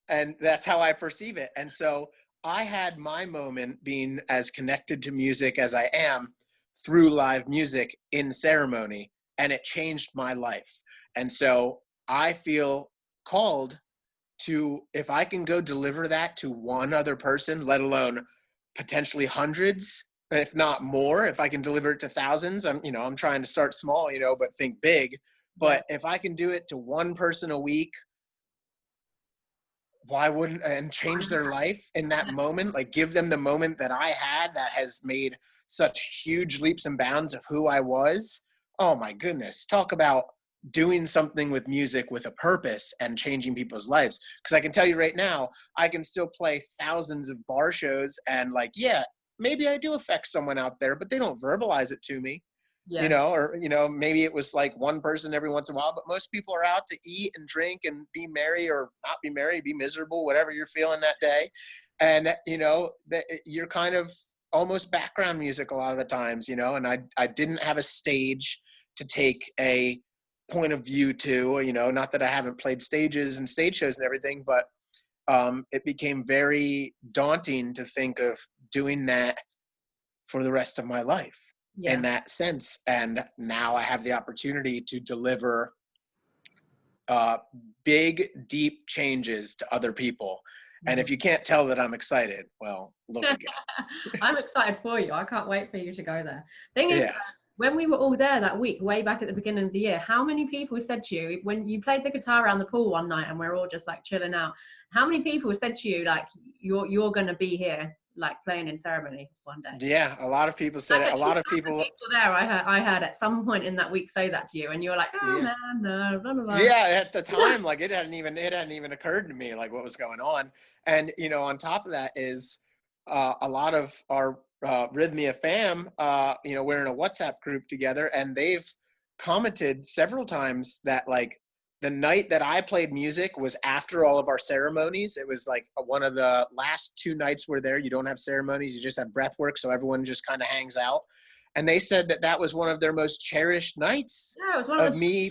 and that's how I perceive it. And so I had my moment being as connected to music as I am through live music in ceremony, and it changed my life. And so I feel called to, if I can go deliver that to one other person, let alone potentially hundreds, if not more, if I can deliver it to thousands. I'm trying to start small, but think big. Yeah. But if I can do it to one person a week, why wouldn't, and change their life in that moment, like give them the moment that I had that has made such huge leaps and bounds of who I was. Oh my goodness. Talk about doing something with music with a purpose and changing people's lives. Because I can tell you right now, I can still play thousands of bar shows, and like, yeah, maybe I do affect someone out there, but they don't verbalize it to me. Yeah. Or maybe it was like one person every once in a while, but most people are out to eat and drink and be merry, or not be merry, be miserable, whatever you're feeling that day. And that you're kind of almost background music a lot of the times, and I didn't have a stage to take a point of view to, not that I haven't played stages and stage shows and everything, but it became very daunting to think of doing that for the rest of my life in Yeah. that sense. And now I have the opportunity to deliver big, deep changes to other people. And if you can't tell that I'm excited, well, look again. I'm excited for you. I can't wait for you to go there. Thing is, Yeah. when we were all there that week, way back at the beginning of the year, how many people said to you, when you played the guitar around the pool one night and we're all just like chilling out, how many people said to you, like, you're going to be here, like playing in ceremony one day? Yeah, a lot of people said it. A lot of people. There, I heard at some point in that week say that to you, and you were like, oh Yeah. man, no, blah, blah, blah. Yeah, at the time, like it hadn't even occurred to me like what was going on. And on top of that is a lot of our Rythmia fam, we're in a WhatsApp group together, and they've commented several times that like the night that I played music was after all of our ceremonies. It was like one of the last 2 nights we're there. You don't have ceremonies, you just have breath work, so everyone just kind of hangs out. And they said that that was one of their most cherished nights Yeah, it was one of of the me.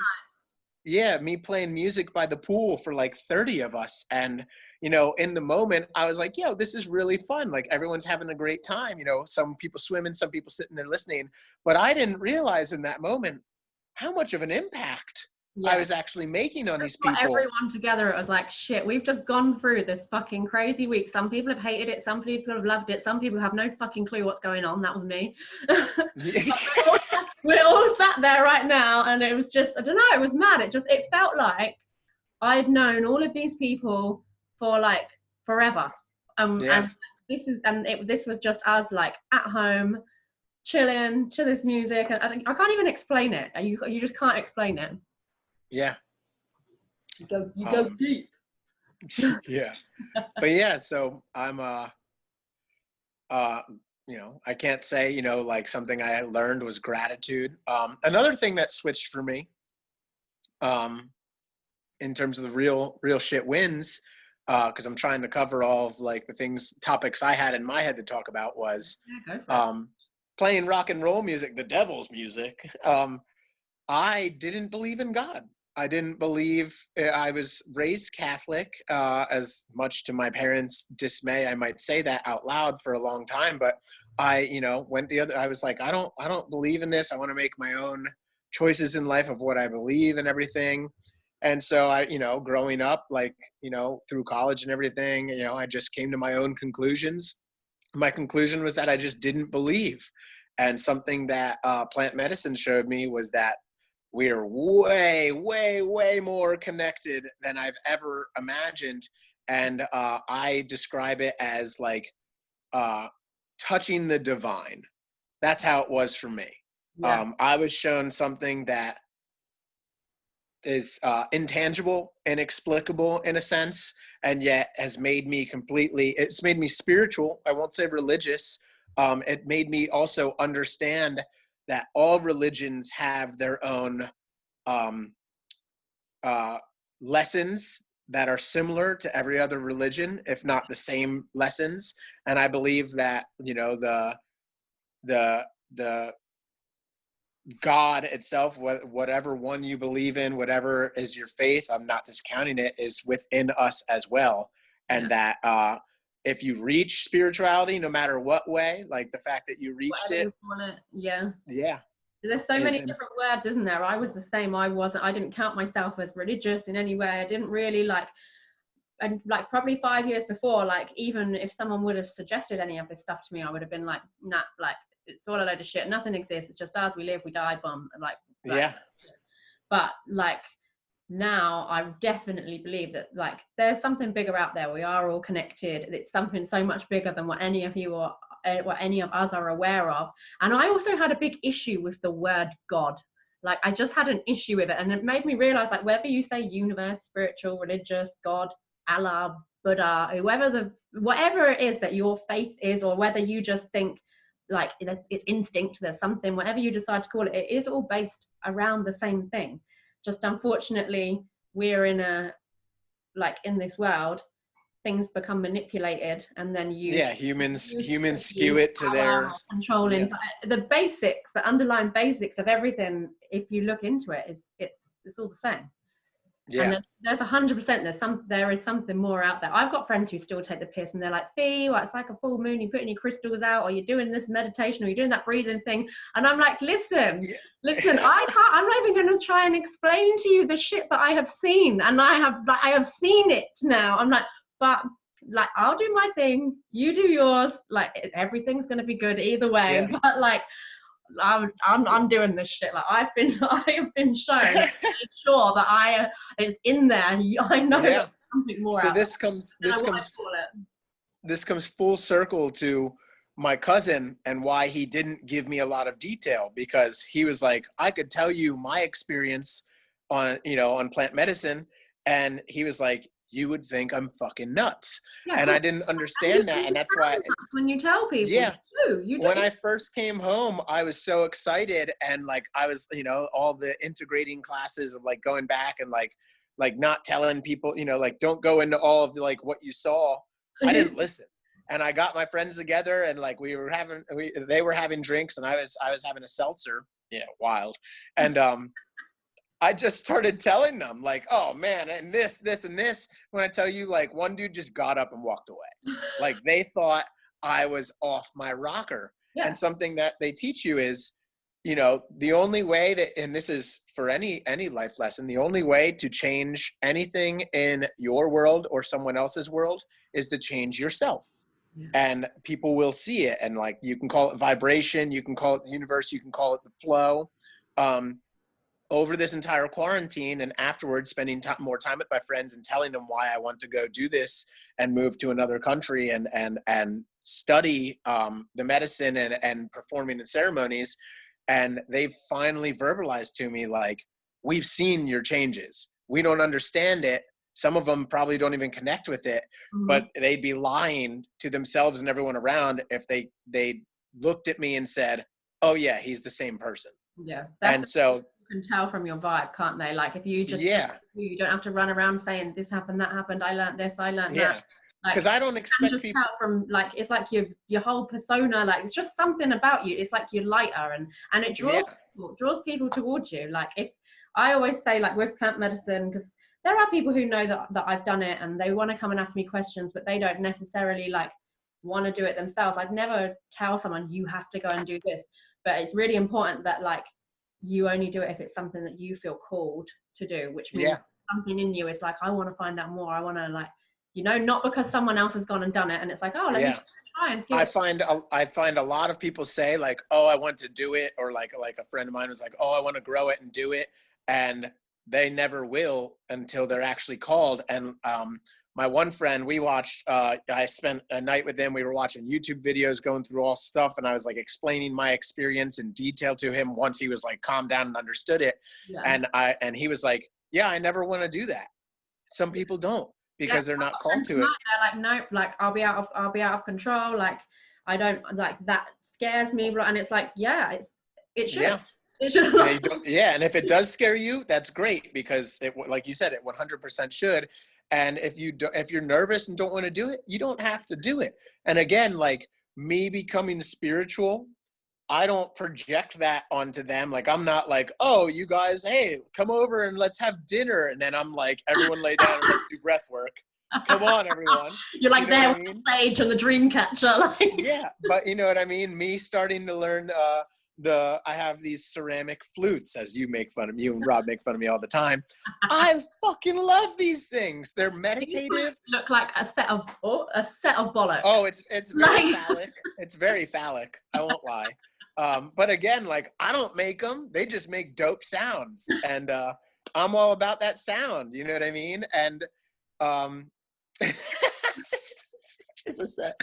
Yeah, me playing music by the pool for like 30 of us. And, in the moment, I was like, yo, this is really fun. Like everyone's having a great time. Some people swimming, some people sitting there listening. But I didn't realize in that moment how much of an impact I was actually making on these Got people. everyone together. It was like, shit, we've just gone through this fucking crazy week. Some people have hated it, some people have loved it, some people have no fucking clue what's going on. That was me. we're all sat there right now, and it was just, I don't know, it was mad. It felt like I'd known all of these people for like forever. And this was just us like at home, chilling to this music, and I can't even explain it. You just can't explain it. Yeah. You go deep. Yeah. But yeah, so I'm you know, I can't say, you know, like something I learned was gratitude. Another thing that switched for me, in terms of the real shit wins, because I'm trying to cover all of like the topics I had in my head to talk about, was playing rock and roll music, the devil's music. I didn't believe in God. I didn't believe. I was raised Catholic, as much to my parents' dismay. I might say that out loud for a long time, but I, you know, I was like, I don't believe in this. I want to make my own choices in life of what I believe and everything. And so I, you know, growing up, like, you know, through college and everything, you know, I just came to my own conclusions. My conclusion was that I just didn't believe. And something that plant medicine showed me was that we are way, way, way more connected than I've ever imagined. And I describe it as like touching the divine. That's how it was for me. Yeah. I was shown something that is intangible, inexplicable in a sense, and yet has made me it's made me spiritual. I won't say religious. It made me also understand that all religions have their own lessons that are similar to every other religion, if not the same lessons. And I believe that, you know, the God itself, whatever one you believe in, whatever is your faith, I'm not discounting it, is within us as well. And that if you reach spirituality, no matter what way, like the fact that you reached it. Yeah. Yeah. There's so many different words, isn't there? I was the same. I didn't count myself as religious in any way. I didn't really and like probably 5 years before, like even if someone would have suggested any of this stuff to me, I would have been like, nah, like it's all a load of shit. Nothing exists. It's just us. We live, we die, boom. Like yeah. But like now I definitely believe that like there's something bigger out there. We are all connected. It's something so much bigger than what any of you or what any of us are aware of. And I also had a big issue with the word God. Like I just had an issue with it, and it made me realize, like, whether you say universe, spiritual, religious, God, Allah, Buddha, whatever it is that your faith is, or whether you just think like it's instinct, there's something, whatever you decide to call it, it is all based around the same thing. Just unfortunately, we're in in this world, things become manipulated, and then humans skew it to their controlling. The basics, the underlying basics of everything, if you look into it, it's all the same. Yeah. And there's 100%. There is something more out there. I've got friends who still take the piss, and they're like, "Fee, well, it's like a full moon. You're putting your crystals out, or you're doing this meditation, or you're doing that breathing thing." And I'm like, listen, I'm not even going to try and explain to you the shit that I have seen, and I have seen it now. I'm like, but like, I'll do my thing, you do yours. Like, everything's going to be good either way. Yeah. But like, I'm doing this shit. Like I have been shown, sure that it's in there. I know something more. So this comes full circle to my cousin and why he didn't give me a lot of detail, because he was like, I could tell you my experience on plant medicine, and he was like, you would think I'm fucking nuts. Yeah, and I didn't understand that. And that's why when you tell people, you do. When I first came home, I was so excited, and like I was, all the integrating classes of like going back and like not telling people, like don't go into all of like what you saw. I didn't listen. And I got my friends together, and like they were having drinks, and I was having a seltzer. Yeah, wild. And I just started telling them like, oh man, and this, and this. When I tell you, like, one dude just got up and walked away. Like they thought I was off my rocker. Yeah. And something that they teach you is you know, the only way that, and this is for any life lesson, the only way to change anything in your world or someone else's world is to change yourself. Yeah. And people will see it. And like, you can call it vibration, you can call it the universe, you can call it the flow. Over this entire quarantine and afterwards, spending more time with my friends and telling them why I want to go do this and move to another country and study the medicine and performing the ceremonies. And they finally verbalized to me, like, we've seen your changes. We don't understand it. Some of them probably don't even connect with it, but they'd be lying to themselves and everyone around if they looked at me and said, oh yeah, he's the same person. Yeah. And so you can tell from your vibe, can't they? Like if you just, you don't have to run around saying this happened, that happened, I learned this, I learned that. Like, because I don't expect people from, like, it's like your whole persona, like it's just something about you. It's like you're lighter and it draws people towards you. Like, if I always say, like, with plant medicine, because there are people who know that I've done it and they want to come and ask me questions, but they don't necessarily like want to do it themselves. I'd never tell someone you have to go and do this, but it's really important that, like, you only do it if it's something that you feel called to do, which means something in you is like, I want to find out more. I want to, like, you know, not because someone else has gone and done it and it's like, oh, let me try and see. I find a lot of people say, like, oh, I want to do it, or like a friend of mine was like, oh, I want to grow it and do it, and they never will until they're actually called. And my one friend, we watched, I spent a night with him. We were watching YouTube videos, going through all stuff. And I was like explaining my experience in detail to him once he was like calmed down and understood it. Yeah. And he was like, yeah, I never want to do that. Some people don't, because they're not called to it. They're like, nope, like I'll be out of control. Like, I don't, like, that scares me. And it's like, it should. Yeah. It should. And if it does scare you, that's great, because it, like you said, it 100% should. And if you're nervous and don't want to do it, you don't have to do it. And again, like, me becoming spiritual, I don't project that onto them. Like, I'm not like, oh, you guys, hey, come over and let's have dinner. And then I'm like, everyone lay down and let's do breath work. Come on, everyone. You're like, there on the stage on the dream catcher. Like. Yeah, but you know what I mean? Me starting to learn I have these ceramic flutes, as you and Rob make fun of me all the time. I fucking love these things. They're meditative. Look like a set of bollocks. Oh, it's very phallic. It's very phallic. I won't lie. But again, like, I don't make them. They just make dope sounds, and I'm all about that sound. You know what I mean? And just a set.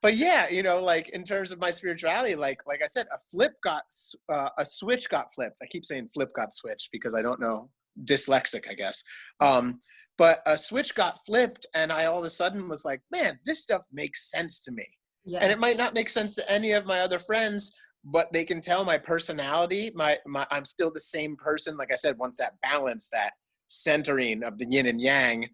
But yeah, you know, like, in terms of my spirituality, like I said, a switch got flipped. I keep saying flip got switched because I don't know, dyslexic, I guess. But a switch got flipped, and I all of a sudden was like, man, this stuff makes sense to me. Yeah. And it might not make sense to any of my other friends, but they can tell my personality, I'm still the same person. Like I said, once that balance, that centering of the yin and yang,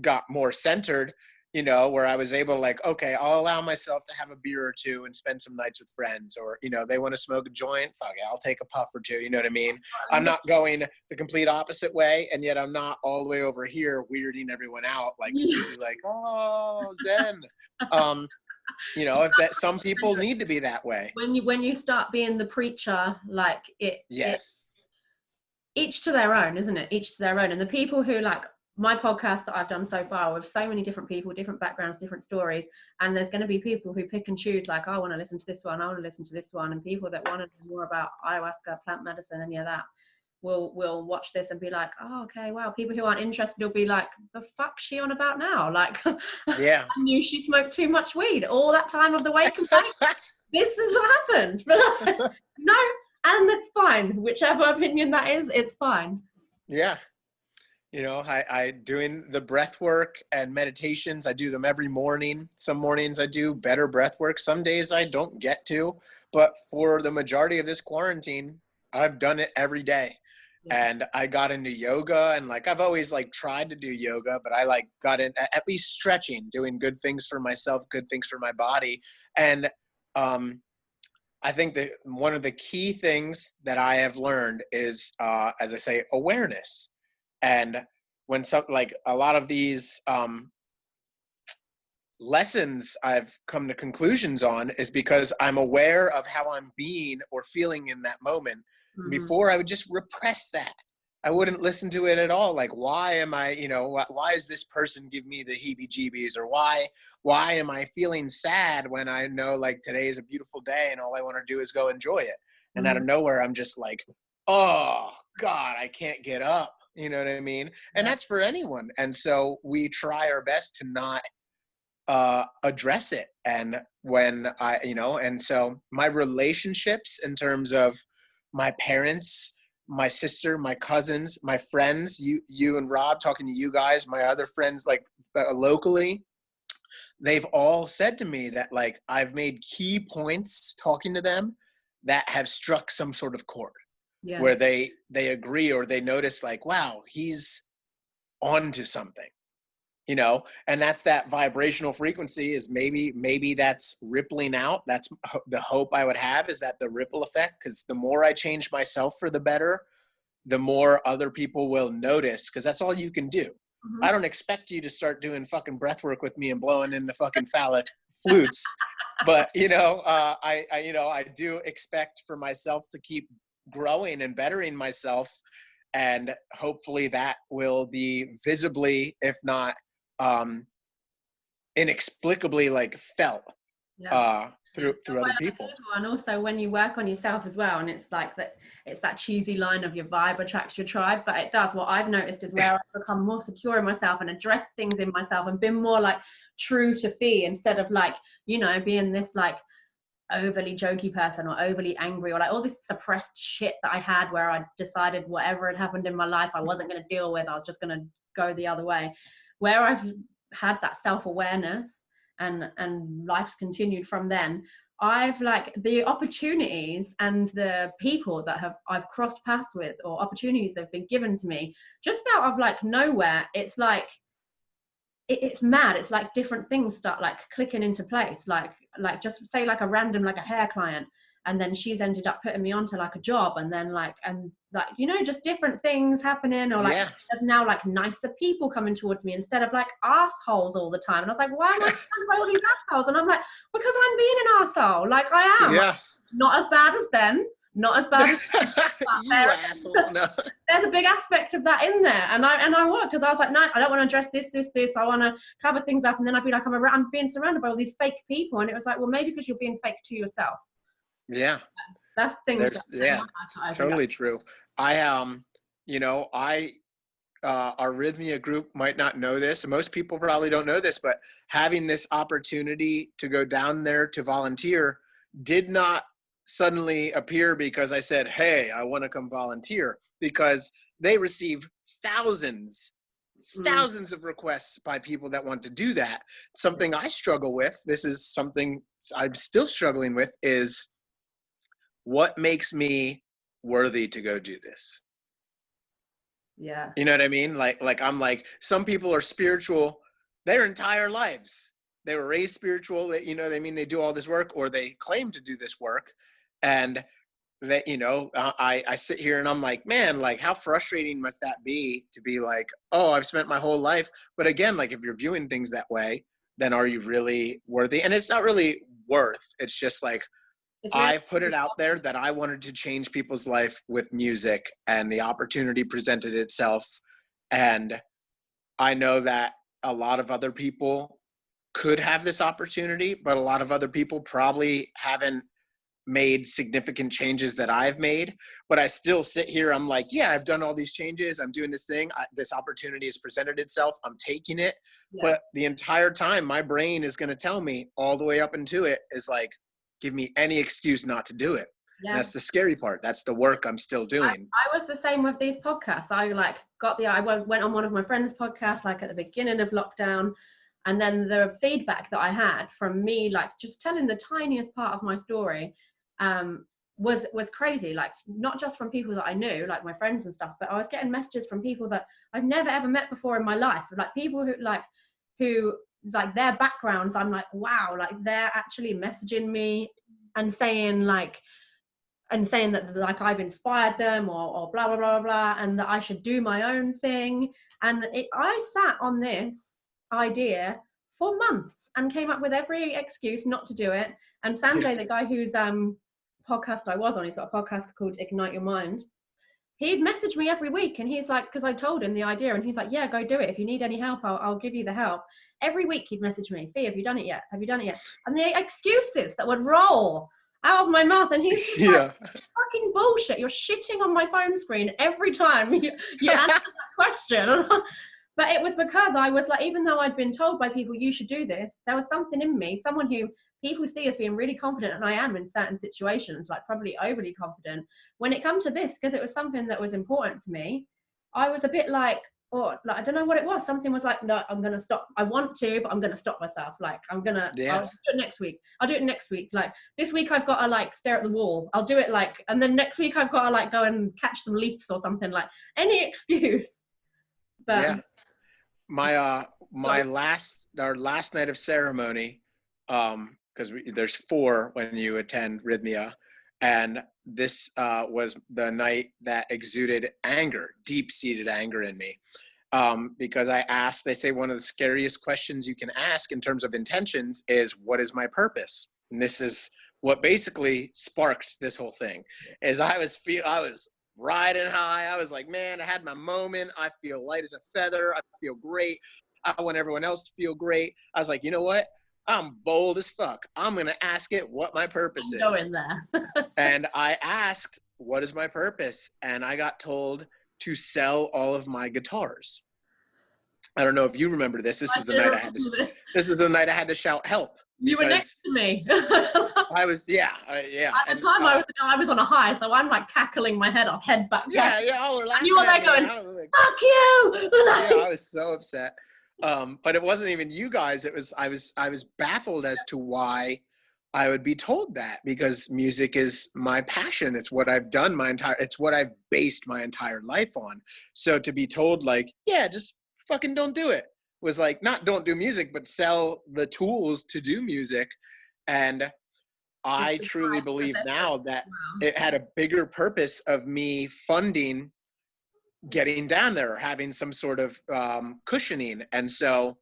got more centered, you know, where I was able to, like, okay, I'll allow myself to have a beer or two and spend some nights with friends, or, you know, they want to smoke a joint, fuck it, I'll take a puff or two, you know what I mean? I'm not going the complete opposite way, and yet I'm not all the way over here weirding everyone out, like, like, oh, Zen. You know, if that, some people need to be that way. When you start being the preacher, like, each to their own, isn't it? Each to their own. And the people who, like, my podcast that I've done so far with so many different people, different backgrounds, different stories, and there's going to be people who pick and choose, like, I want to listen to this one, I want to listen to this one, and people that want to know more about ayahuasca, plant medicine, any of that, will watch this and be like, oh, okay, wow. People who aren't interested will be like, the fuck's she on about now? Like, yeah, I knew she smoked too much weed all that time of the wake. This is what happened. But no, and that's fine. Whichever opinion that is, it's fine. Yeah. You know, I doing the breath work and meditations, I do them every morning. Some mornings I do better breath work. Some days I don't get to, but for the majority of this quarantine, I've done it every day. Yeah. And I got into yoga, and like, I've always like tried to do yoga, but I like got in at least stretching, doing good things for myself, good things for my body. And I think that one of the key things that I have learned is, as I say, awareness. And when like a lot of these lessons I've come to conclusions on is because I'm aware of how I'm being or feeling in that moment. Before, I would just repress that. I wouldn't listen to it at all. Like, why am I, why is this person give me the heebie-jeebies, or why am I feeling sad when I know like today is a beautiful day and all I want to do is go enjoy it. And out of nowhere, I'm just like, oh God, I can't get up. You know what I mean? And that's for anyone. And so we try our best to not address it. And when and so my relationships in terms of my parents, my sister, my cousins, my friends, you and Rob, talking to you guys, my other friends, like locally, they've all said to me that like I've made key points talking to them that have struck some sort of chord, where they agree, or they notice like, wow, he's on to something. And that's that vibrational frequency, is maybe that's rippling out. That's the hope I would have, is that the ripple effect, because the more I change myself for the better, the more other people will notice, because that's all you can do. I don't expect you to start doing fucking breath work with me and blowing in the fucking phallic flutes, but I do expect for myself to keep growing and bettering myself, and hopefully that will be visibly, if not inexplicably, like felt through other people. And also when you work on yourself as well, and it's like that, it's that cheesy line of your vibe attracts your tribe, but it does. What I've noticed is where I've become more secure in myself and addressed things in myself and been more like true to Fee, instead of like, being this like overly jokey person or overly angry, or like all this suppressed shit that I had, where I decided whatever had happened in my life I wasn't going to deal with, I was just going to go the other way. Where I've had that self-awareness and life's continued from then, I've like the opportunities and the people that I've crossed paths with, or opportunities that have been given to me just out of like nowhere. It's like it's mad. It's like different things start like clicking into place, like just say like a random, like a hair client, and then she's ended up putting me onto like a job, and then just different things happening, or like there's now like nicer people coming towards me instead of like assholes all the time. And I was like, why am I surrounded by all these assholes? And I'm like, because I'm being an asshole. Like I am. Like, not as bad as them, not as bad as you asshole. No. There's a big aspect of that in there, and I would, because I was like, no, I don't want to address this. I want to cover things up, and then I'd be like, I'm being surrounded by all these fake people, and it was like, well, maybe because you're being fake to yourself. Yeah, that's things. It's totally true. Our Rythmia group might not know this, and most people probably don't know this, but having this opportunity to go down there to volunteer did not suddenly appear because I said, hey, I want to come volunteer, because they receive thousands of requests by people that want to do that. Something I struggle with, this is something I'm still struggling with, is what makes me worthy to go do this? Yeah. You know what I mean? Like I'm like, some people are spiritual their entire lives. They were raised spiritual, they do all this work, or they claim to do this work. And that, I sit here and I'm like, man, like how frustrating must that be to be like, oh, I've spent my whole life. But again, like if you're viewing things that way, then are you really worthy? And it's not really worth. It's just like, I put it out there that I wanted to change people's life with music, and the opportunity presented itself. And I know that a lot of other people could have this opportunity, but a lot of other people probably haven't made significant changes that I've made. But I still sit here, I'm like, yeah, I've done all these changes, I'm doing this thing, this opportunity has presented itself, I'm taking it. But the entire time my brain is going to tell me, all the way up into it, is like, give me any excuse not to do it. That's the scary part. That's the work I'm still doing. I was the same with these podcasts. I went on one of my friends' podcasts like at the beginning of lockdown, and then the feedback that I had from me, like just telling the tiniest part of my story, was crazy. Like not just from people that I knew, like my friends and stuff, but I was getting messages from people that I've never ever met before in my life, like people who their backgrounds, I'm like, wow, like they're actually messaging me and saying that like I've inspired them, or blah blah blah blah, and that I should do my own thing. And I sat on this idea for months and came up with every excuse not to do it. And Sanjay, the guy whose podcast I was on, he's got a podcast called Ignite Your Mind. He'd message me every week, and he's like, because I told him the idea, and he's like, yeah, go do it. If you need any help, I'll give you the help. Every week he'd message me, Fee, have you done it yet? Have you done it yet? And the excuses that would roll out of my mouth, and he's just like, fucking bullshit. You're shitting on my phone screen every time you answer that question. But it was because I was like, even though I'd been told by people, you should do this, there was something in me, someone who people see as being really confident, and I am in certain situations, like probably overly confident. When it come to this, because it was something that was important to me, I was a bit like, oh, like, I don't know what it was. Something was like, no, I'm going to stop. I want to, but I'm going to stop myself. Like, I'll do it next week. I'll do it next week. Like, this week I've got to like stare at the wall. I'll do it like, and then next week I've got to like go and catch some leaves or something, like any excuse. But yeah. Our last night of ceremony, because there's 4 when you attend Rythmia, and this was the night that exuded anger, deep-seated anger in me, because they say one of the scariest questions you can ask in terms of intentions is, what is my purpose? And this is what basically sparked this whole thing. Is I was riding high. I was like, man, I had my moment. I feel light as a feather. I feel great. I want everyone else to feel great. I was like, you know what? I'm bold as fuck. I'm going to ask it what my purpose is. Go in there. And I asked, what is my purpose? And I got told to sell all of my guitars. I don't know if you remember this. This is the night I had to shout help. You were next to me. I was, yeah. At the time, I was on a high, so I'm like cackling my head off, head back. Yeah. All and you were there going, like, fuck you! Yeah, I was so upset. But it wasn't even you guys. I was baffled as to why I would be told that, because music is my passion. It's what I've done it's what I've based my entire life on. So to be told like, yeah, just fucking don't do it, was like, not don't do music, but sell the tools to do music. And I truly believe now that it had a bigger purpose of me funding getting down there, or having some sort of cushioning. And so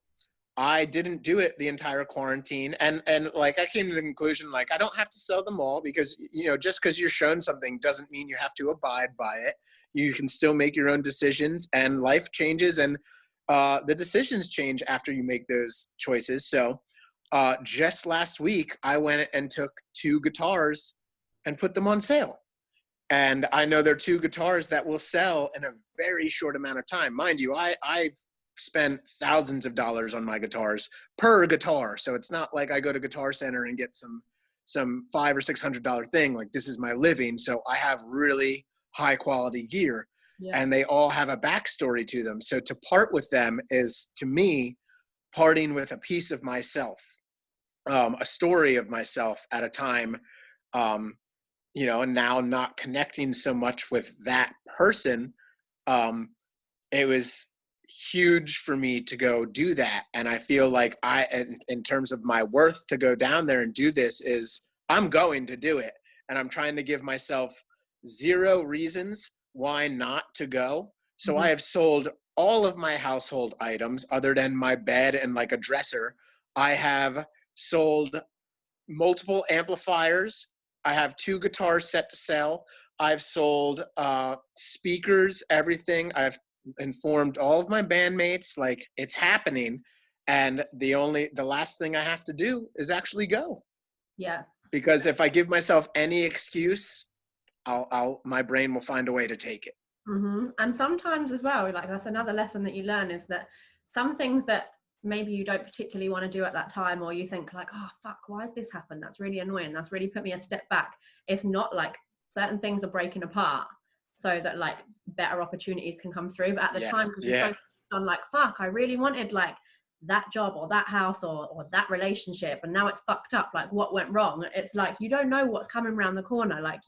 I didn't do it the entire quarantine. And like, I came to the conclusion, like, I don't have to sell them all, because, you know, just because you're shown something doesn't mean you have to abide by it. You can still make your own decisions, and life changes, and the decisions change after you make those choices. So just last week, I went and took 2 guitars and put them on sale. And I know they're 2 guitars that will sell in a very short amount of time. Mind you, I've spent thousands of dollars on my guitars per guitar. So it's not like I go to Guitar Center and get some $500 or $600 thing. Like, this is my living. So I have really high quality gear. Yeah. And they all have a backstory to them. So to part with them is, to me, parting with a piece of myself, a story of myself at a time, you know, and now not connecting so much with that person. It was huge for me to go do that. And I feel like in terms of my worth to go down there and do this, is I'm going to do it. And I'm trying to give myself 0 reasons why not to go. So I have sold all of my household items other than my bed and like a dresser. I have sold multiple amplifiers. I have 2 guitars set to sell. I've sold speakers, everything. I've informed all of my bandmates, like, it's happening. And the last thing I have to do is actually go. Yeah. Because if I give myself any excuse, my brain will find a way to take it. Mm-hmm. And sometimes as well, like, that's another lesson that you learn, is that some things that maybe you don't particularly want to do at that time, or you think like, oh fuck, why has this happened? That's really annoying. That's really put me a step back. It's not like certain things are breaking apart so that like better opportunities can come through. But at the time, because you're focused on like, fuck, I really wanted like that job or that house or that relationship, and now it's fucked up. Like, what went wrong? It's like, you don't know what's coming around the corner. Like,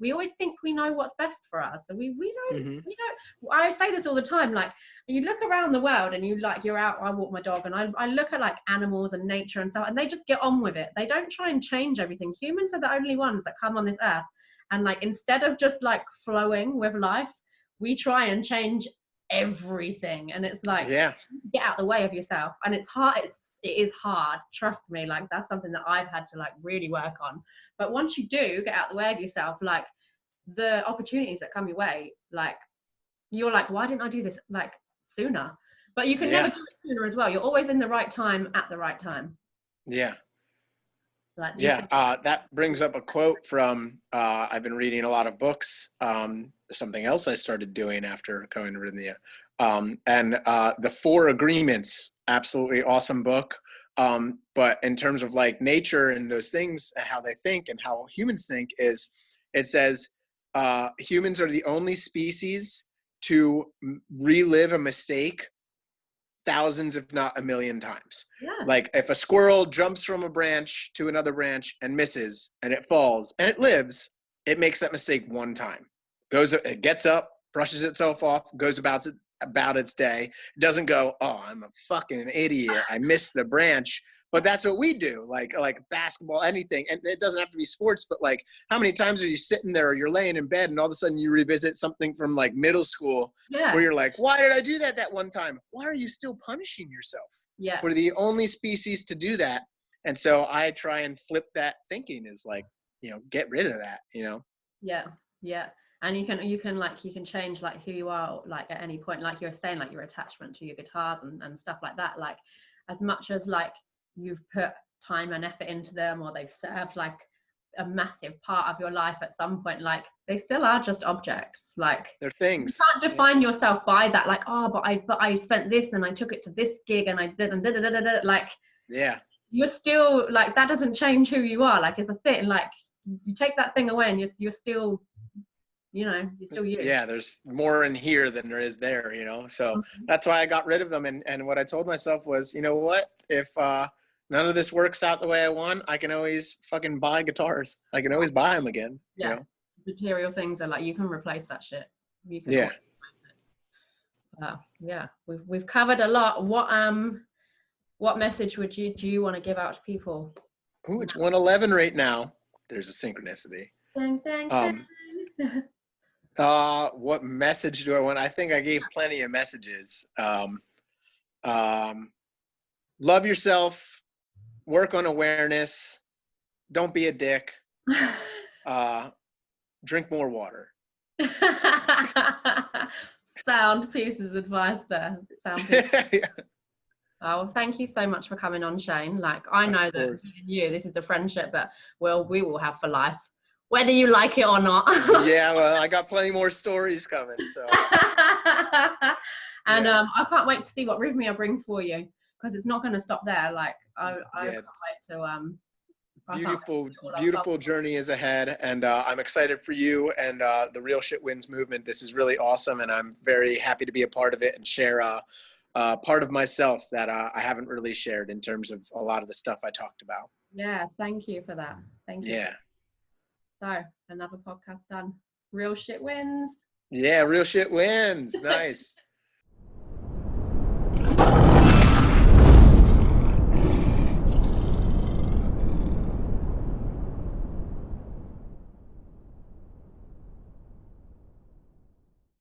we always think we know what's best for us, so we don't. We don't. I say this all the time. Like, you look around the world and you're out. I walk my dog and I look at like animals and nature and stuff, and they just get on with it. They don't try and change everything. Humans are the only ones that come on this earth, and like, instead of just like flowing with life, we try and change everything. And it's like, get out the way of yourself. And it's hard. it is hard, trust me. Like that's something that I've had to like really work on. But once you do get out the way of yourself, like the opportunities that come your way, like you're like, why didn't I do this like sooner? But you can never do it sooner as well. You're always in the right time at the right time. Yeah. Like That brings up a quote from, I've been reading a lot of books, something else I started doing after going to Rythmia. And The Four Agreements, absolutely awesome book. But in terms of like nature and those things, how they think and how humans think is, it says, humans are the only species to relive a mistake thousands, if not a million times. Yeah. Like if a squirrel jumps from a branch to another branch and misses and it falls and it lives, it makes that mistake one time. It gets up, brushes itself off, goes about its day. It doesn't go, oh, I'm a fucking idiot, I missed the branch. But that's what we do, like basketball, anything. And it doesn't have to be sports, but like how many times are you sitting there or you're laying in bed and all of a sudden you revisit something from like middle school where you're like, why did I do that one time? Why are you still punishing yourself? Yeah. We're the only species to do that. And so I try and flip that thinking is like, get rid of that, Yeah. Yeah. And you can change like who you are, like at any point, like you were saying, like your attachment to your guitars and stuff like that. Like as much as like you've put time and effort into them, or they've served like a massive part of your life at some point, like they still are just objects. Like they're things. You can't define yourself by that, like, oh, but I spent this and I took it to this gig and I did and like you're still like, that doesn't change who you are. Like it's a thing, like you take that thing away and you're still you're still you. Yeah, there's more in here than there is there, so that's why I got rid of them. And what I told myself was, you know what, if none of this works out the way I want, I can always fucking buy guitars. I can always buy them again. Yeah. Material things are like, you can replace that shit. You can replace it. Yeah, we've covered a lot. What message do you want to give out to people? Ooh, it's 1:11 right now. There's a synchronicity. Dang, dang, dang. What message do I want? I think I gave plenty of messages. Love yourself, work on awareness, don't be a dick, drink more water. Sound pieces of advice there. Yeah. Oh, thank you so much for coming on, Shane. Like I know that this is a friendship that we will have for life, whether you like it or not. Yeah, well, I got plenty more stories coming. So. And I can't wait to see what Rythmia brings for you, because it's not going to stop there. Like I can't wait to. Beautiful journey is ahead, and I'm excited for you and the Real Shit Wins movement. This is really awesome, and I'm very happy to be a part of it and share part of myself that I haven't really shared in terms of a lot of the stuff I talked about. Yeah, thank you for that. Thank you. Yeah. So another podcast done. Real Shit Wins. Yeah, Real Shit Wins. Nice.